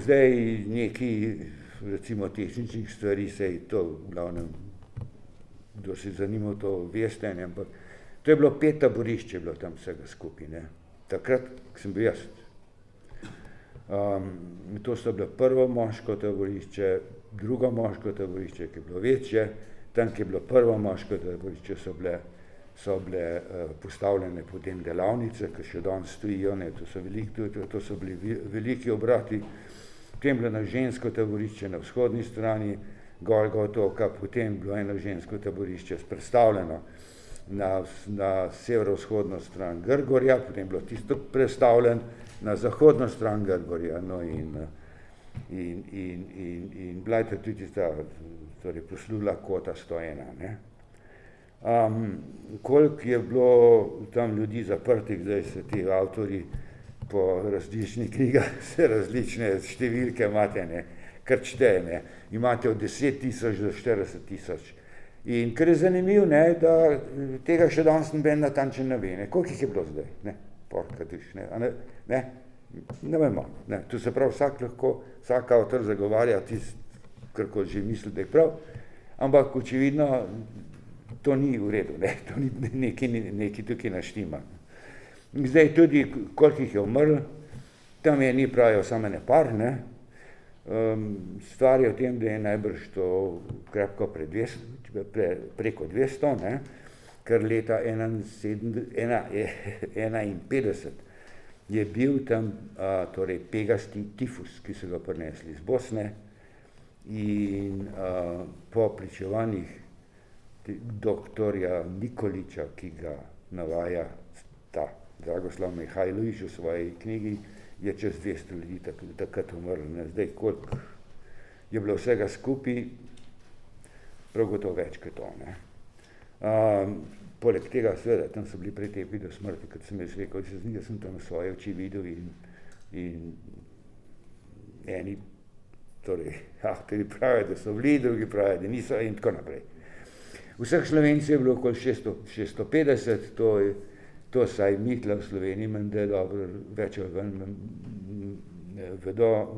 Zdaj neki, recimo, tehničnih stvari, sej to v glavnem, kdo se zanimal, to veste, ne, ampak to je bilo 5 taborišče, je bilo tam vsega skupaj, ne. Takrat, ko sem bil jaz. To so bilo prvo moško taborišče, drugo moško taborišče, ki je bilo večje, tam, ki je bilo prvo moško taborišče, so bile postavljene potem delavnice, ki še danes stojijo, ne, to so bili veliki obrati, potem bilo eno žensko taborišče na vzhodni strani Golega otoka, potem bilo eno žensko taborišče predstavljeno na severovzhodno stran Grgorja, potem bilo tisto predstavljen na zahodno stran Grgorja, no, in bila je tudi tista, torej proslula Kota 101, ne. Koliko je bilo tam ljudi zaprtih, zdaj se ti avtorji po različnih knjigah, se različne številke imate, ne, kar šteje, ne, imate od 10.000 do 40.000. In kar je zanimivo, ne, da tega še danes noben natančen ne ve, ne, koliko jih je bilo zdaj, ne, porkatiš, ne vemo, ne, tu se prav vsak avtor zagovarja tisto, kar kot že misli, da je prav, ampak očividno to ni v redu, ne, to ni nekaj tukaj naštima. Zdaj tudi, koliko jih je umrl, tam je ni pravijo samo ene par, ne. Stvar je v tem, da je najbrž to krepko preko 200, ne, ker leta 1951 je bil tam torej pegasti tifus, ki so ga prinesli iz Bosne in po pričevanjih doktorja Nikoliča, ki ga navaja ta Dragoslav Mihajlović v svoji knjigi, je čez 200 ljudi takrat umrlo. Zdaj, koliko je bilo vsega skupaj, prav gotovo več kot to. Ne. Poleg tega, seveda, tam so bili pretepi do smrti, kot sem jaz rekel, jaz sem tam svoje oči videl in eni, torej, avtori pravijo, da so bili, drugi pravijo, da niso in tako naprej. Vseh Slovencev je bilo okoli 650, to saj mitla v Sloveniji menda dobro več ali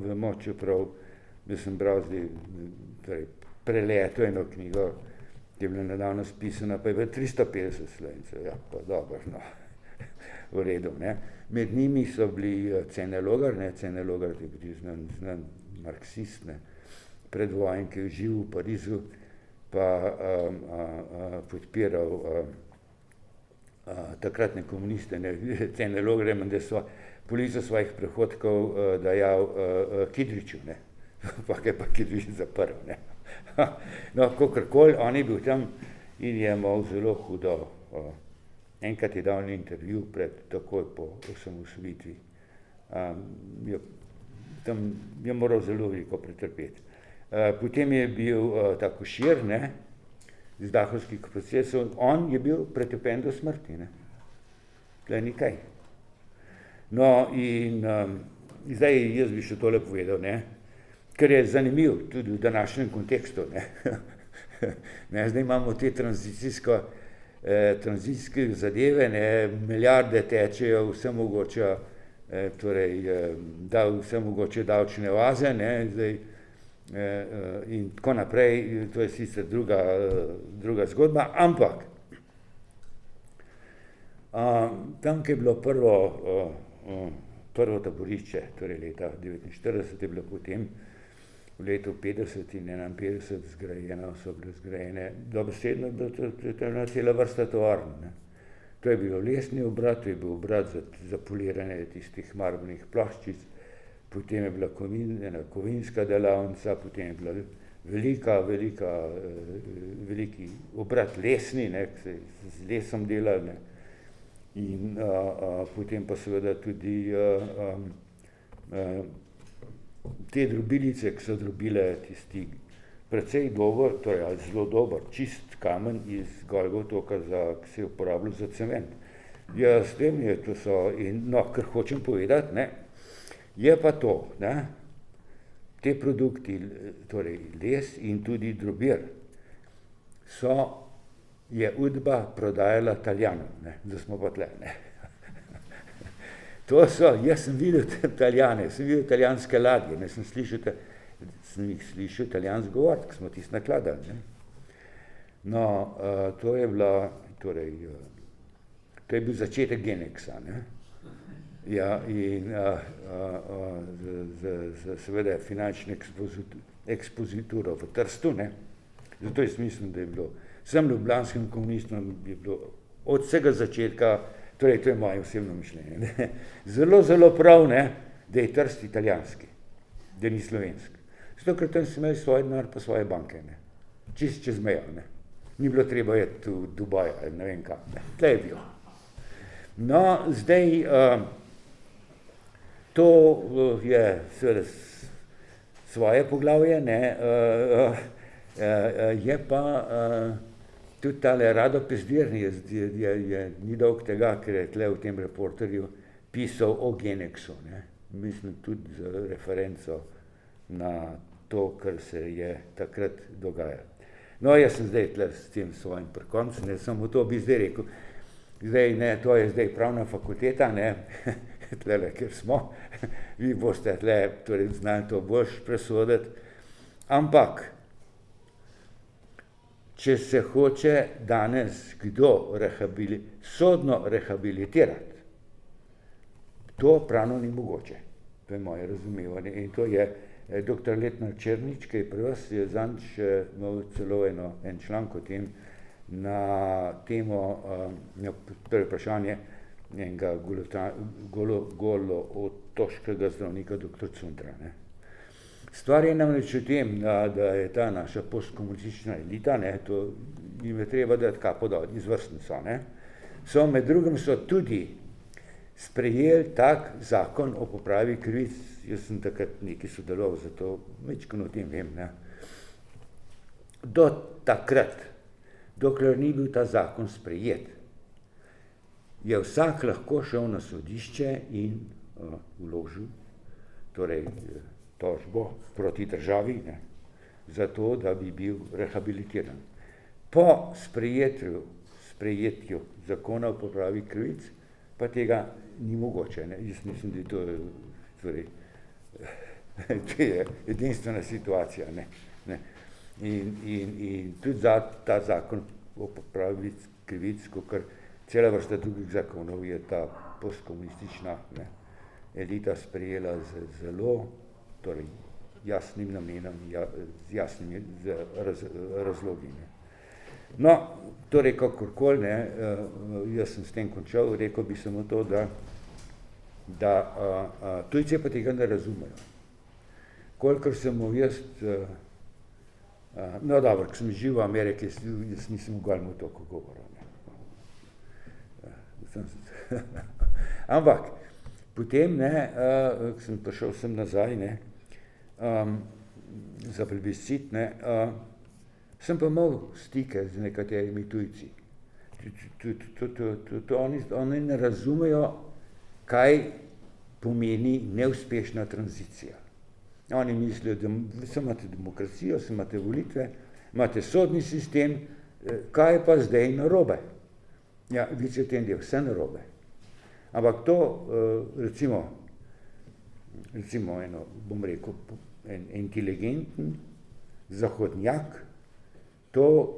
vemo, čeprav da sem bral zdaj, torej, preleto eno knjigo, ki je bila nedavno spisana, pa je bilo 350 Slovencev, ja, pa dobro, no, v redu, ne. Med njimi so bili Cene Logar, ne, Cene Logar je bil znan marksist, ne, predvojen, ki je živel v Parizu, pa podpiral takratne komuniste, ne, Cene Logar je menda polovico svojih prihodkov dajal Kidriču, ne, pa je pa Kidrič zaprl, ne. No, kakorkoli, on je bil tam in je imel zelo hudo. Enkrat je dal intervju takoj po osamosvojitvi. Tam je moral zelo veliko pretrpeti. Potem je bil ta Košir, ne, iz dahovskih procesov, on je bil pretepen do smrti, ne. Tle ni kaj. No, in zdaj jaz bi še tole povedal, ne, ker je zanimiv tudi v današnjem kontekstu, ne. Ne, zdaj imamo te tranzicijske zadeve, ne, milijarde tečejo, vse mogoče, torej, vse mogoče davčne oaze, ne, zdaj, in tako naprej, to je sicer druga zgodba, ampak tam, ki je bilo prvo taborišče, torej leta 1949 je bilo potem v letu 50 in 51 so bile zgrajene, dobesedno je bila cela vrsta tovarn, ne. To je bilo lesni obrat, to je bil obrat za poliranje tistih marbnih ploščic, potem je bila kovinska delavnica, potem je bila veliki obrat lesni, ne, ki se z lesom delali, ne. In potem pa seveda tudi te drobilice, ki so drobile tisti precej dober, torej zelo dober, čist kamen iz Golega otoka, ki se je uporabljal za cement. Ja, s tem je, to so, in no, kar hočem povedati, ne, je pa to, ne, te produkti, torej les in tudi drobir, je Udba prodajala Italijanom, ne, da smo pa tle, ne. To so, jaz sem videl Italijane, sem videl italijanske ladje, ne, sem jih slišal italijansko govoriti, ki smo tisto nakladali, ne. No, to je bila, torej, to je bil začetek Genexa, ne. Ja, in seveda finančno ekspozituro v Trstu, ne. Zato jaz mislim, da je bilo vsem ljubljanskim komunistom je bilo od vsega začetka, torej to je moje osebno mišljenje, ne, zelo prav, ne, da je Trst italijanski, da ni slovenski. Zato, ker tam so imeli svoj denar pa svoje banke, ne, čist čez mejo, ne. Ni bilo treba iti v Dubaj ali ne vem kam, ne, tle je bil. No, zdaj, to je seveda svoje poglavje, ne, je pa tudi tale Rado Pezdir ni dolg tega, ker je tle v tem reporterju pisal o Genexu, ne, mislim tudi z referenco na to, kar se je takrat dogajalo. No, jaz sem zdaj tle s tem svojim pri koncu, ne, samo to bi zdaj rekel, zdaj, ne, to je zdaj pravna fakulteta, ne, tlele, kjer smo, vi boste tle, torej znali to boljš presoditi, ampak če se hoče danes kdo sodno rehabilitirati, to pravno ni mogoče. To je moje razumevanje. In to je dr. Letnar Černič, ki je pri vas, je zanč imel celo en članek o tem na temo, torej vprašanje enega golo-otoškega zdravnika dr. Cundra. Ne. Stvar je namreč v tem, da je ta naša postkomunistična elita, ne, to jim je treba dati kapo dol, izvrstni so, ne. So, med drugim so tudi sprejeli tak zakon o popravi krivic, jaz sem takrat nekaj sodeloval, zato mečkano o tem vem, ne. Do takrat, dokler ni bil ta zakon sprejet, je vsak lahko šel na sodišče in vložil, torej tožbo proti državi, ne, zato, da bi bil rehabilitiran. Po sprejetju zakona o popravi krivic, pa tega ni mogoče. Ne. Jaz mislim, da to je edinstvena situacija. Ne. Ne. In tudi za ta zakon o popravi krivic, kakor cela vrsta drugih zakonov, je ta postkomunistična elita sprejela z zelo torej jasnim namenom, z jasnimi razlogi. Ne. No, torej kakorkoli, ne, jaz sem s tem končal, rekel bi samo to, da tujci pa tega ne razumejo. Kolikor sem jaz, no dobro, ko sem živel v Ameriki, jaz nisem v Golem otoku govoril. Ampak, potem, ne, ko sem prišel sem nazaj, ne, za plebiscit, ne, sem pa imel stike z nekaterimi tujci. Oni ne razumejo, kaj pomeni neuspešna tranzicija. Oni mislijo, da imate demokracijo, imate volitve, imate sodni sistem, kaj je pa zdaj narobe? Ja, vidite, tem je vse narobe. Ampak to, recimo eno, bom rekel, en inteligenten zahodnjak, to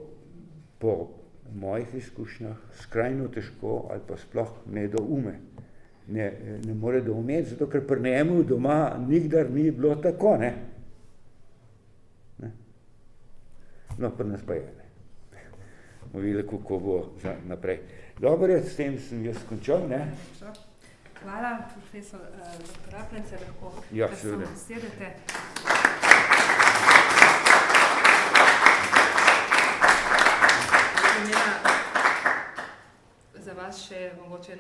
po mojih izkušnjah skrajno težko ali pa sploh ne doume. Ne more doumeti, zato ker pri njemu doma nikdar ni bilo tako, ne. No, pri nas pa je, ne. Bomo videli, kako bo naprej. Dobro, s tem sem jaz končal, ne. Hvala, profesor dr. Raplence, lahko seveda sedete. Za vas še mogoče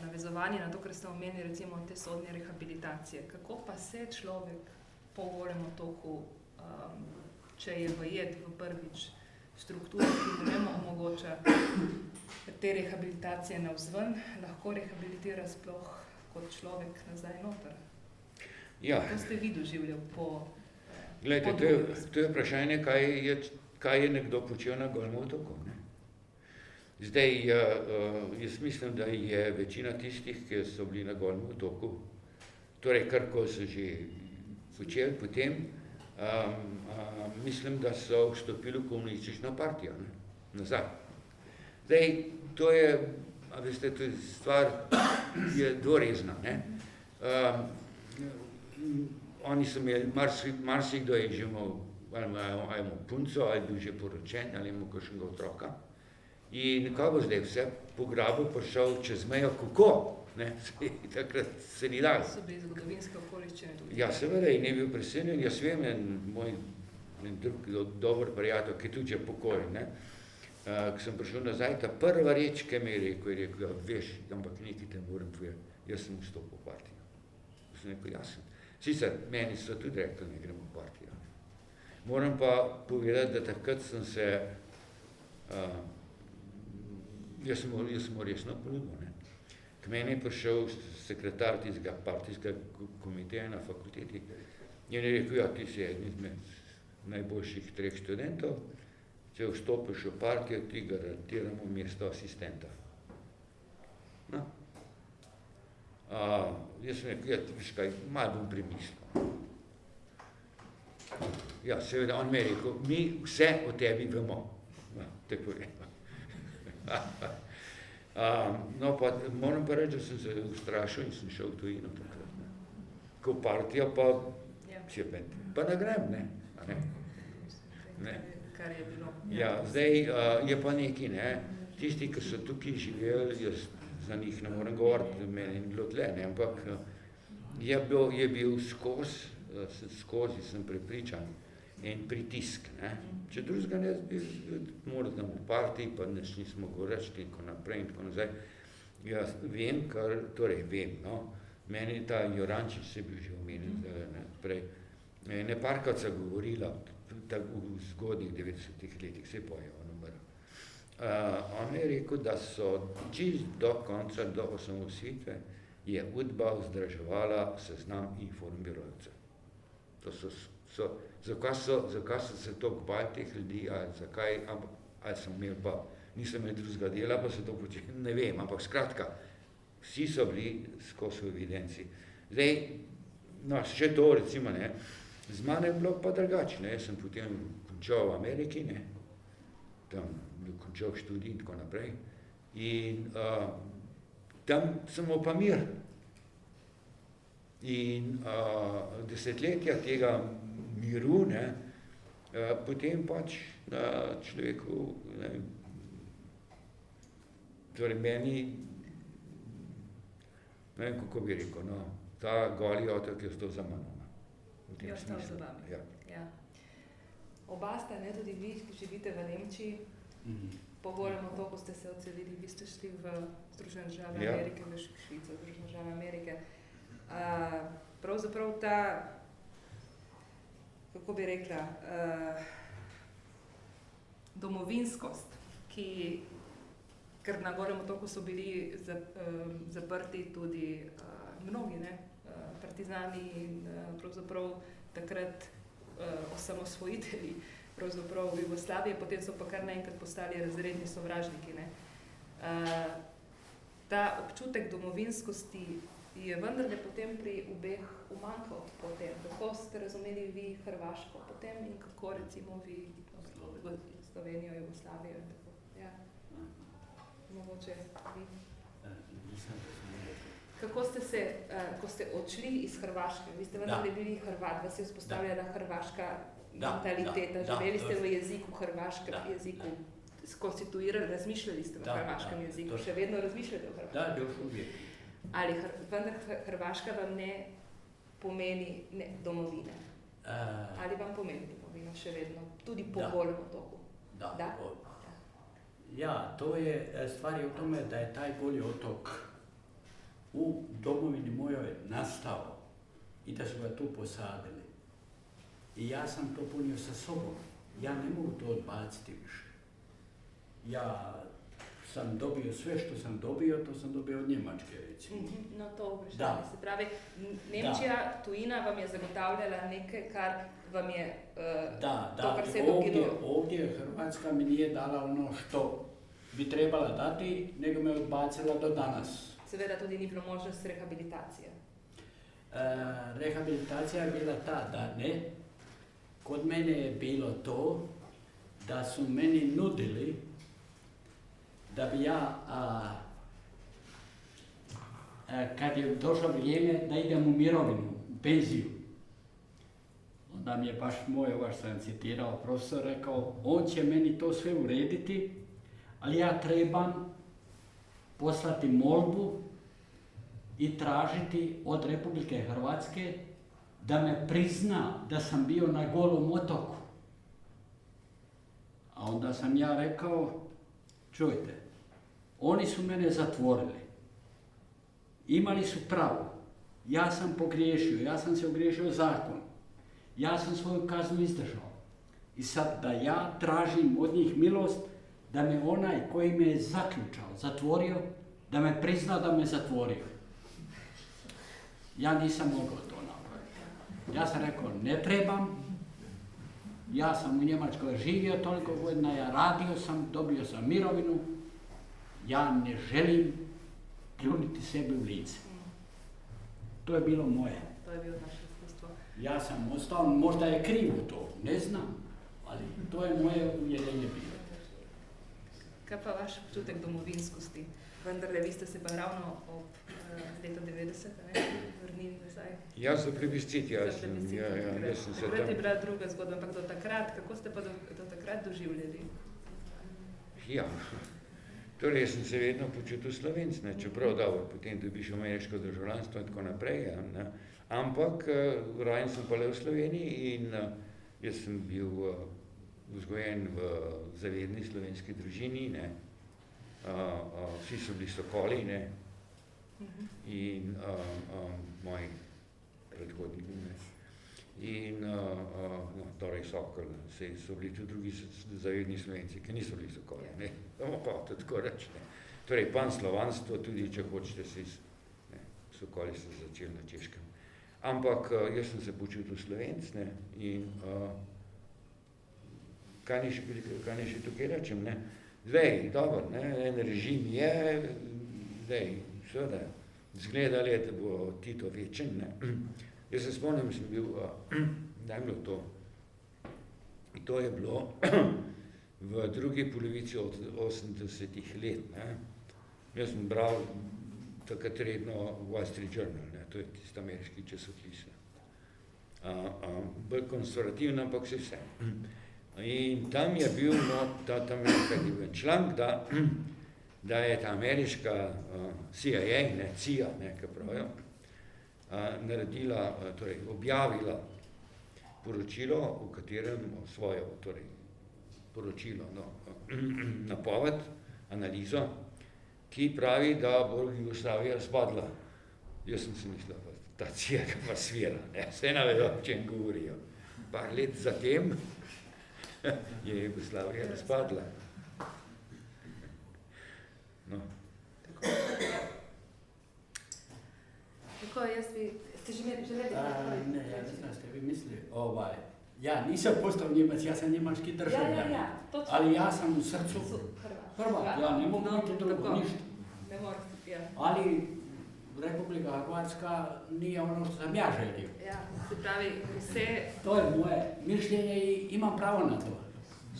navezovanje na to, kar ste omenili, recimo te sodne rehabilitacije. Kako pa se človek po Golem otoku, če je vajet v prvič strukturo, ki mu omogoča te rehabilitacije navzven, lahko rehabilitira sploh kot človek nazaj noter? Ja. Kako ste vi doživljali po Glejte, to je vprašanje, kaj je nekdo počel na Golem otoku, ne? Zdaj, jaz mislim, da je večina tistih, ki so bili na Golem otoku, torej karko so že počeli potem, mislim, da so vstopili v komunistično partijo, ne? Nazaj. Zdaj, to je, a veste, to je stvar, je dvorezna, ne? Oni so imeli, marsikdo je že imel, ali imel punco, ali bil že poročen, ali imel kakšnega otroka. In kaj bo zdaj vse pograbil, prišel čez mejo, kako? Ne, takrat se ni dal. So bili zgodovinske okoliščine tudi. Ja, seveda, in je bil presenjen, jaz vem, moj drug dober prijatelj, ki je tudi že pokojen, ne, ko sem prišel nazaj, ta prva reč, ki mi je rekel, ja, veš, ampak nekaj te moram povedati, jaz sem vstopil v partijo. Sem rekel, jasen. Sicer, meni so tudi rekli, ne gremo v partijo. Moram pa povedati, da takrat sem se, jaz sem resno ponudil, ne. K meni je prišel sekretar tistega partijskega komiteja na fakulteti in je rekel, ja, ti si eden izmed najboljših 3 študentov, če vstopiš v partijo, ti garantiramo mesto asistenta. No. Jaz sem rekel, ja, viš kaj, malo bom premislil. Ja, seveda, on mi je rekel, mi vse o tebi vemo. Ja, tako je. No, pa moram pa reči, da sem se ustrašil in sem šel v tujino takrat. Ne. Ko partija pa si je pa ne grem, ne. A ne? Ne. Kar je bilo. Ja, zdaj je pa neki, ne, tisti, ki so tukaj živeli, jaz za njih ne morem govoriti, meni ni bilo tle, ne, ampak je bil skozi sem prepričan, en pritisk, ne. Če drugega ne, bi moral tam v partiji, pa nič nismo govoriti, tako naprej in tako nazaj. Jaz vem, vem, no, meni ta Jorančič se bil že omenil, prej, ne parkrat se govorila, tako v zgodnjih 90-ih letih, se poje on umrl. On je rekel, da so čist do konca, do osamosvojitve, je UDBA vzdrževala seznam informiralcev. To zakaj so se toliko bali teh ljudi, ali so imeli pa, nisem imel drugega dela, pa so to počeli, ne vem, ampak skratka, vsi so bili skozi v evidenci. Zdaj, no, še to recimo, ne, z mano je bilo pa drugače, ne, jaz sem potem končal v Ameriki, ne, tam končal študij in tako naprej, in tam sem imel pa mir. In desetletja tega miru, ne, potem pač na človeku, ne, torej meni, ne vem, kako bi rekel, no, ta goli otok je ostal za mano. Je ostal za vami. Ja. Ja. Oba sta, ne, tudi vi, ki živite v Nemčiji, po Golem otoku ste se odselili, vi ste šli v Združene države Amerike, v Švico, v Združene države Amerike. Pravzaprav ta, kako bi rekla, domovinskost, ker na Golem otoku so bili zaprti tudi mnogi, ne, partizani in pravzaprav takrat osamosvojitelji pravzaprav v Jugoslaviji, potem so pa kar naenkrat postali razredni sovražniki, ne. Ta občutek domovinskosti je vendarle potem pri obeh umanjkal potem. Kako ste razumeli vi Hrvaško potem in kako recimo vi Slovenijo, Jugoslavijo in tako? Ja. Mogoče vi. Kako ste se, ko ste odšli iz Hrvaške, vi ste vendarle bili Hrvat, vas je vzpostavljala hrvaška mentaliteta, živeli ste v jeziku, hrvaškem jeziku, skonstituirali, razmišljali ste v hrvaškem jeziku, še vedno razmišljate v hrvaškem? Da, još uvijek. Ali vendar Hrvaška vam ne pomeni domovine? Ali vam pomeni domovino še vedno, tudi po Golem otoku? Da? Ja, to je stvar je u tome da je taj Goli otok u domovini mojoj nastao i da su ga tu posadili. I ja sam to punio sa sobom. Ja ne mogu to odbaciti više. Ja sam dobio sve što sam dobio, to sam dobio od Njemačke, recimo. No, to vprašanje. Se pravi, Nemčija, tujina vam je zagotavljala nekaj, kar vam je to, kar se je dogodilo. Ovdje Hrvatska mi nije dala ono što bi trebala dati, nego me odbacila do danas. Seveda tudi ni bilo možnost rehabilitacije. Rehabilitacija je bila ta, da ne. Kod mene je bilo to, da su meni nudili da bi ja, kad je došlo vrijeme da idem u mirovinu, u penziju, onda mi je baš moj, što sam citirao, profesor rekao, on će meni to sve urediti, ali ja trebam poslati molbu i tražiti od Republike Hrvatske da me prizna da sam bio na Golom otoku. A onda sam ja rekao, čujte, oni su mene zatvorili, imali su pravo, ja sam pogriješio, ja sam se ogriješio zakon, ja sam svoju kaznu izdržao. I sad da ja tražim od njih milost, da me onaj koji me je zaključao, zatvorio, da me prizna da me zatvorio. Ja nisam mogao to napraviti. Ja sam rekao, ne trebam, ja sam u Njemačkoj živio toliko godina, ja radio sam, dobio sam mirovinu, ja ne želim pljuniti sebi u lice. To je bilo moje. To je bilo naše iskustvo. Ja sam ostao, možda je krivo to, ne znam, ali to je moje uvjerenje bilo. Kaj pa vaš občutek domovinskosti? Vendarle, vi ste se pa ravno ob leto 90, vrnili nazaj. Ja, za plebiscit, jaz sem se Takrat je tam... bila druga zgodba, ampak do takrat, kako ste pa do takrat doživljali? Ja, torej jaz sem se vedno počutil Slovenc, ne, čeprav dobro, potem dobiš ameriško državljanstvo in tako naprej, ja, ne. Ampak rojen sem pa le v Sloveniji in jaz sem bil vzgojen v zavedni slovenski družini, ne. Vsi so bili Sokoli, ne, in moji predhodniki, ne. In torej Sokol, so bili tudi drugi zavedni Slovenci, ki niso bili Sokoli, ne, bomo hotel tako reči, ne. Torej panslovanstvo, tudi če hočete ne, Sokoli so začeli na Češkem. Ampak jaz sem se počutil Slovenc, ne, in kaj ne še tukaj rečem, ne. Zdaj, dobro, ne, en režim je, zdaj, seveda, zgledali je, da bo Tito večen, ne. Jaz se spomnim, sem bil, da je bilo to. To je bilo v drugi polovici od 80-ih let, ne. Jaz sem bral takrat redno Wall Street Journal, ne, to je tisti ameriški časopis. Bolj konservativno, ampak vse. In tam je bil članek, da je ta ameriška CIA, ne, CIA, ne, kaj pravijo, naredila, torej objavila poročilo, v katerem svojo, torej poročilo, no, napoved, analizo, ki pravi, da bo Jugoslavija razpadla. Jaz sem si mislil, ta CIA pa svira, ne, vse navedo, o čem govorijo. Par let zatem je Jugoslavija razpadla. No. Tako, jaz bi, ste želeli? Ne, ja ne znam, ste vi mislili, ja, nisam postao Njemac, ja sam njemački državljan. Ja, točno. Ali ja sam u srcu Hrvat, ja ne mogu biti drugo, ništa. Ne morate, ja. Ali Republika Hrvatska nije ono što sam ja želio. Ja, se pravi, vse... To je moje mišljenje i imam pravo na to.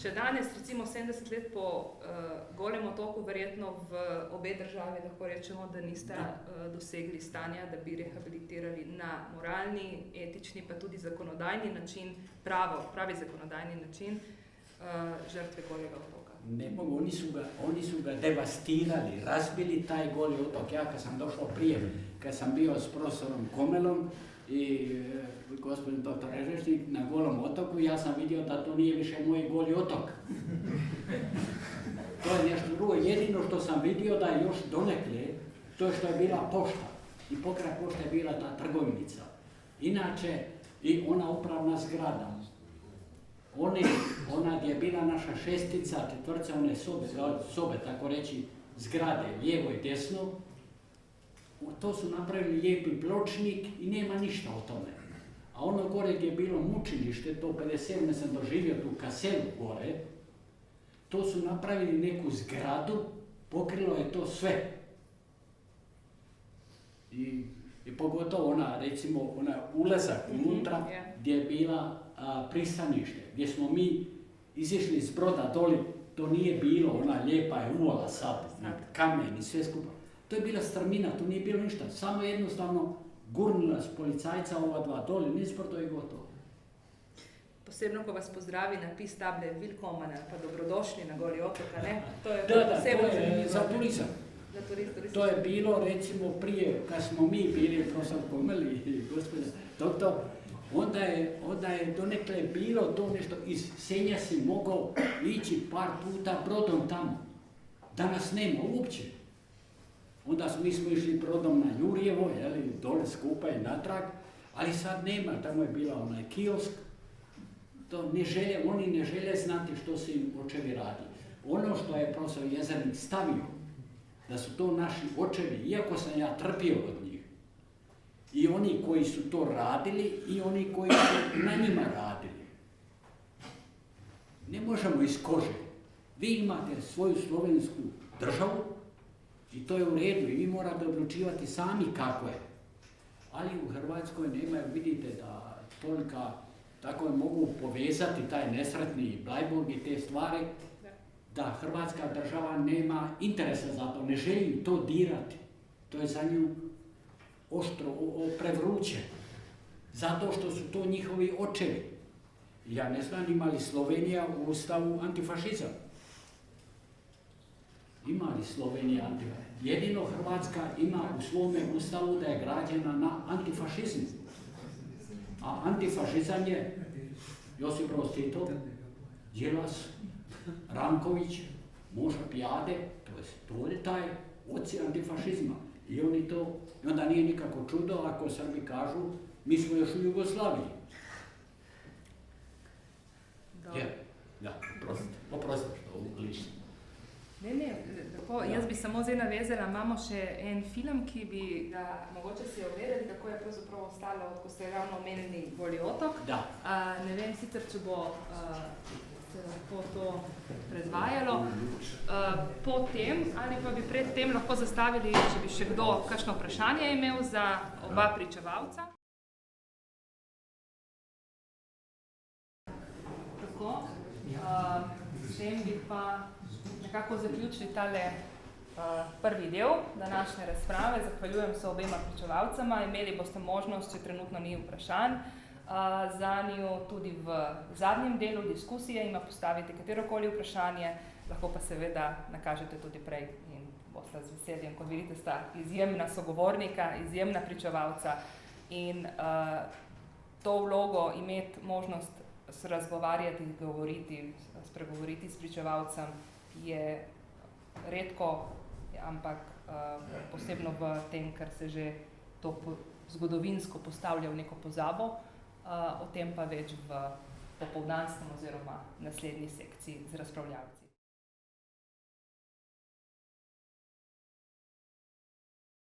Še danes, recimo 70 let po Golem otoku, verjetno v obe državi lahko rečemo, da nista dosegli stanja, da bi rehabilitirali na moralni, etični, pa tudi zakonodajni način, pravi zakonodajni način žrtve Golega otoka. Ne mogu, oni su ga devastirali, razbili taj Goli otok. Ja kad sam došao prije, kad sam bio s profesorom Komelom i gospodin doktor Režešnik na Golom otoku, ja sam vidio da to nije više moj Goli otok. To je nešto drugo. Jedino što sam vidio da je još donekle, to što je bila pošta. I pokraj pošte je bila ta trgovinica. Inače, i ona upravna zgrada. Ona gdje je bila naša šestica, četvrca, one sobe, tako reći, zgrade, lijevo i desno, to su napravili lijepi pločnik i nema ništa o tome. A ono gore gdje je bilo mučilište, to 57. sam doživio tu kaselu gore, to su napravili neku zgradu, pokrilo je to sve. I pogotovo ona, recimo, ona ulazak unutra gdje je bila pristanište, gdje smo mi izišli iz broda doli, to nije bilo ona lijepa je uvala sad, kamen i sve skupa. To je bila strmina, to nije bilo ništa, samo jednostavno gurnula s policajca ova dva doli, nisporto i gotovo. Posebno ko vas pozdravi napis table Willkommen, pa dobrodošli na Goli otok, ne? To je Da, posebno to je za turizam. To je bilo recimo prije, kad smo mi bili, profesor Komel i gospodin doktor, onda je donekle bilo to nešto, iz Senja si mogao ići par puta brodom tamo. Danas nema uopće. Onda mi smo išli brodom na Jurjevo, dole skupa i natrag, ali sad nema, tamo je bila onaj kiosk. Oni ne žele znati što se im očevi radi. Ono što je profesor Jezernik stavio, da su to naši očevi, iako sam ja trpio od njih. I oni koji su to radili i oni koji su na njima radili. Ne možemo iz kože. Vi imate svoju slovensku državu i to je u redu i vi morate odlučivati sami kako je. Ali u Hrvatskoj nemaju, vidite da tolika, tako mogu povezati taj nesretni Bleiburg i te stvari, da Hrvatska država nema interesa za to, ne želi to dirati. To je za nju oštro, prevruće. Zato što su to njihovi očevi. Ja ne znam, ima li Slovenija u ustavu antifašizam? Ima li Slovenija antifašizam? Jedino Hrvatska ima u svome ustavu da je građena na antifašizmu. A antifašizam je Josip Broz Tito, Đilas, Ranković, Moža Pijade, to je taj oci antifašizma. I onda nije nikako čudo ako Srbi kažu mi smo još u Jugoslaviji. Oprostite, što lično. Ne, tako, jaz bi samo zdaj navezala, imamo še en film, ki bi ga mogoče si ogledali, kako je pravzaprav ostalo, ko ste ravno omenili Goli otok. Ne vem sicer, če bo se lahko to predvajalo. Potem, ali pa bi pred tem lahko zastavili, če bi še kdo kakšno vprašanje imel za oba pričevalca. Tako, s tem bi pa nekako zaključili tale prvi del današnje razprave. Zahvaljujem se obema pričevalcema. Imeli boste možnost, če trenutno ni vprašanj, zanju tudi v zadnjem delu diskusije ima postaviti katerokoli vprašanje, lahko pa seveda nakažete tudi prej in boste z veseljem. Kot vidite, sta izjemna sogovornika, izjemna pričevalca in to vlogo imeti možnost se razgovarjati, spregovoriti s pričevalcem je redko, ampak posebno v tem, ker se že to zgodovinsko postavlja v neko pozabo, o tem pa več v popoldanskem oziroma naslednji sekciji z razpravljalci.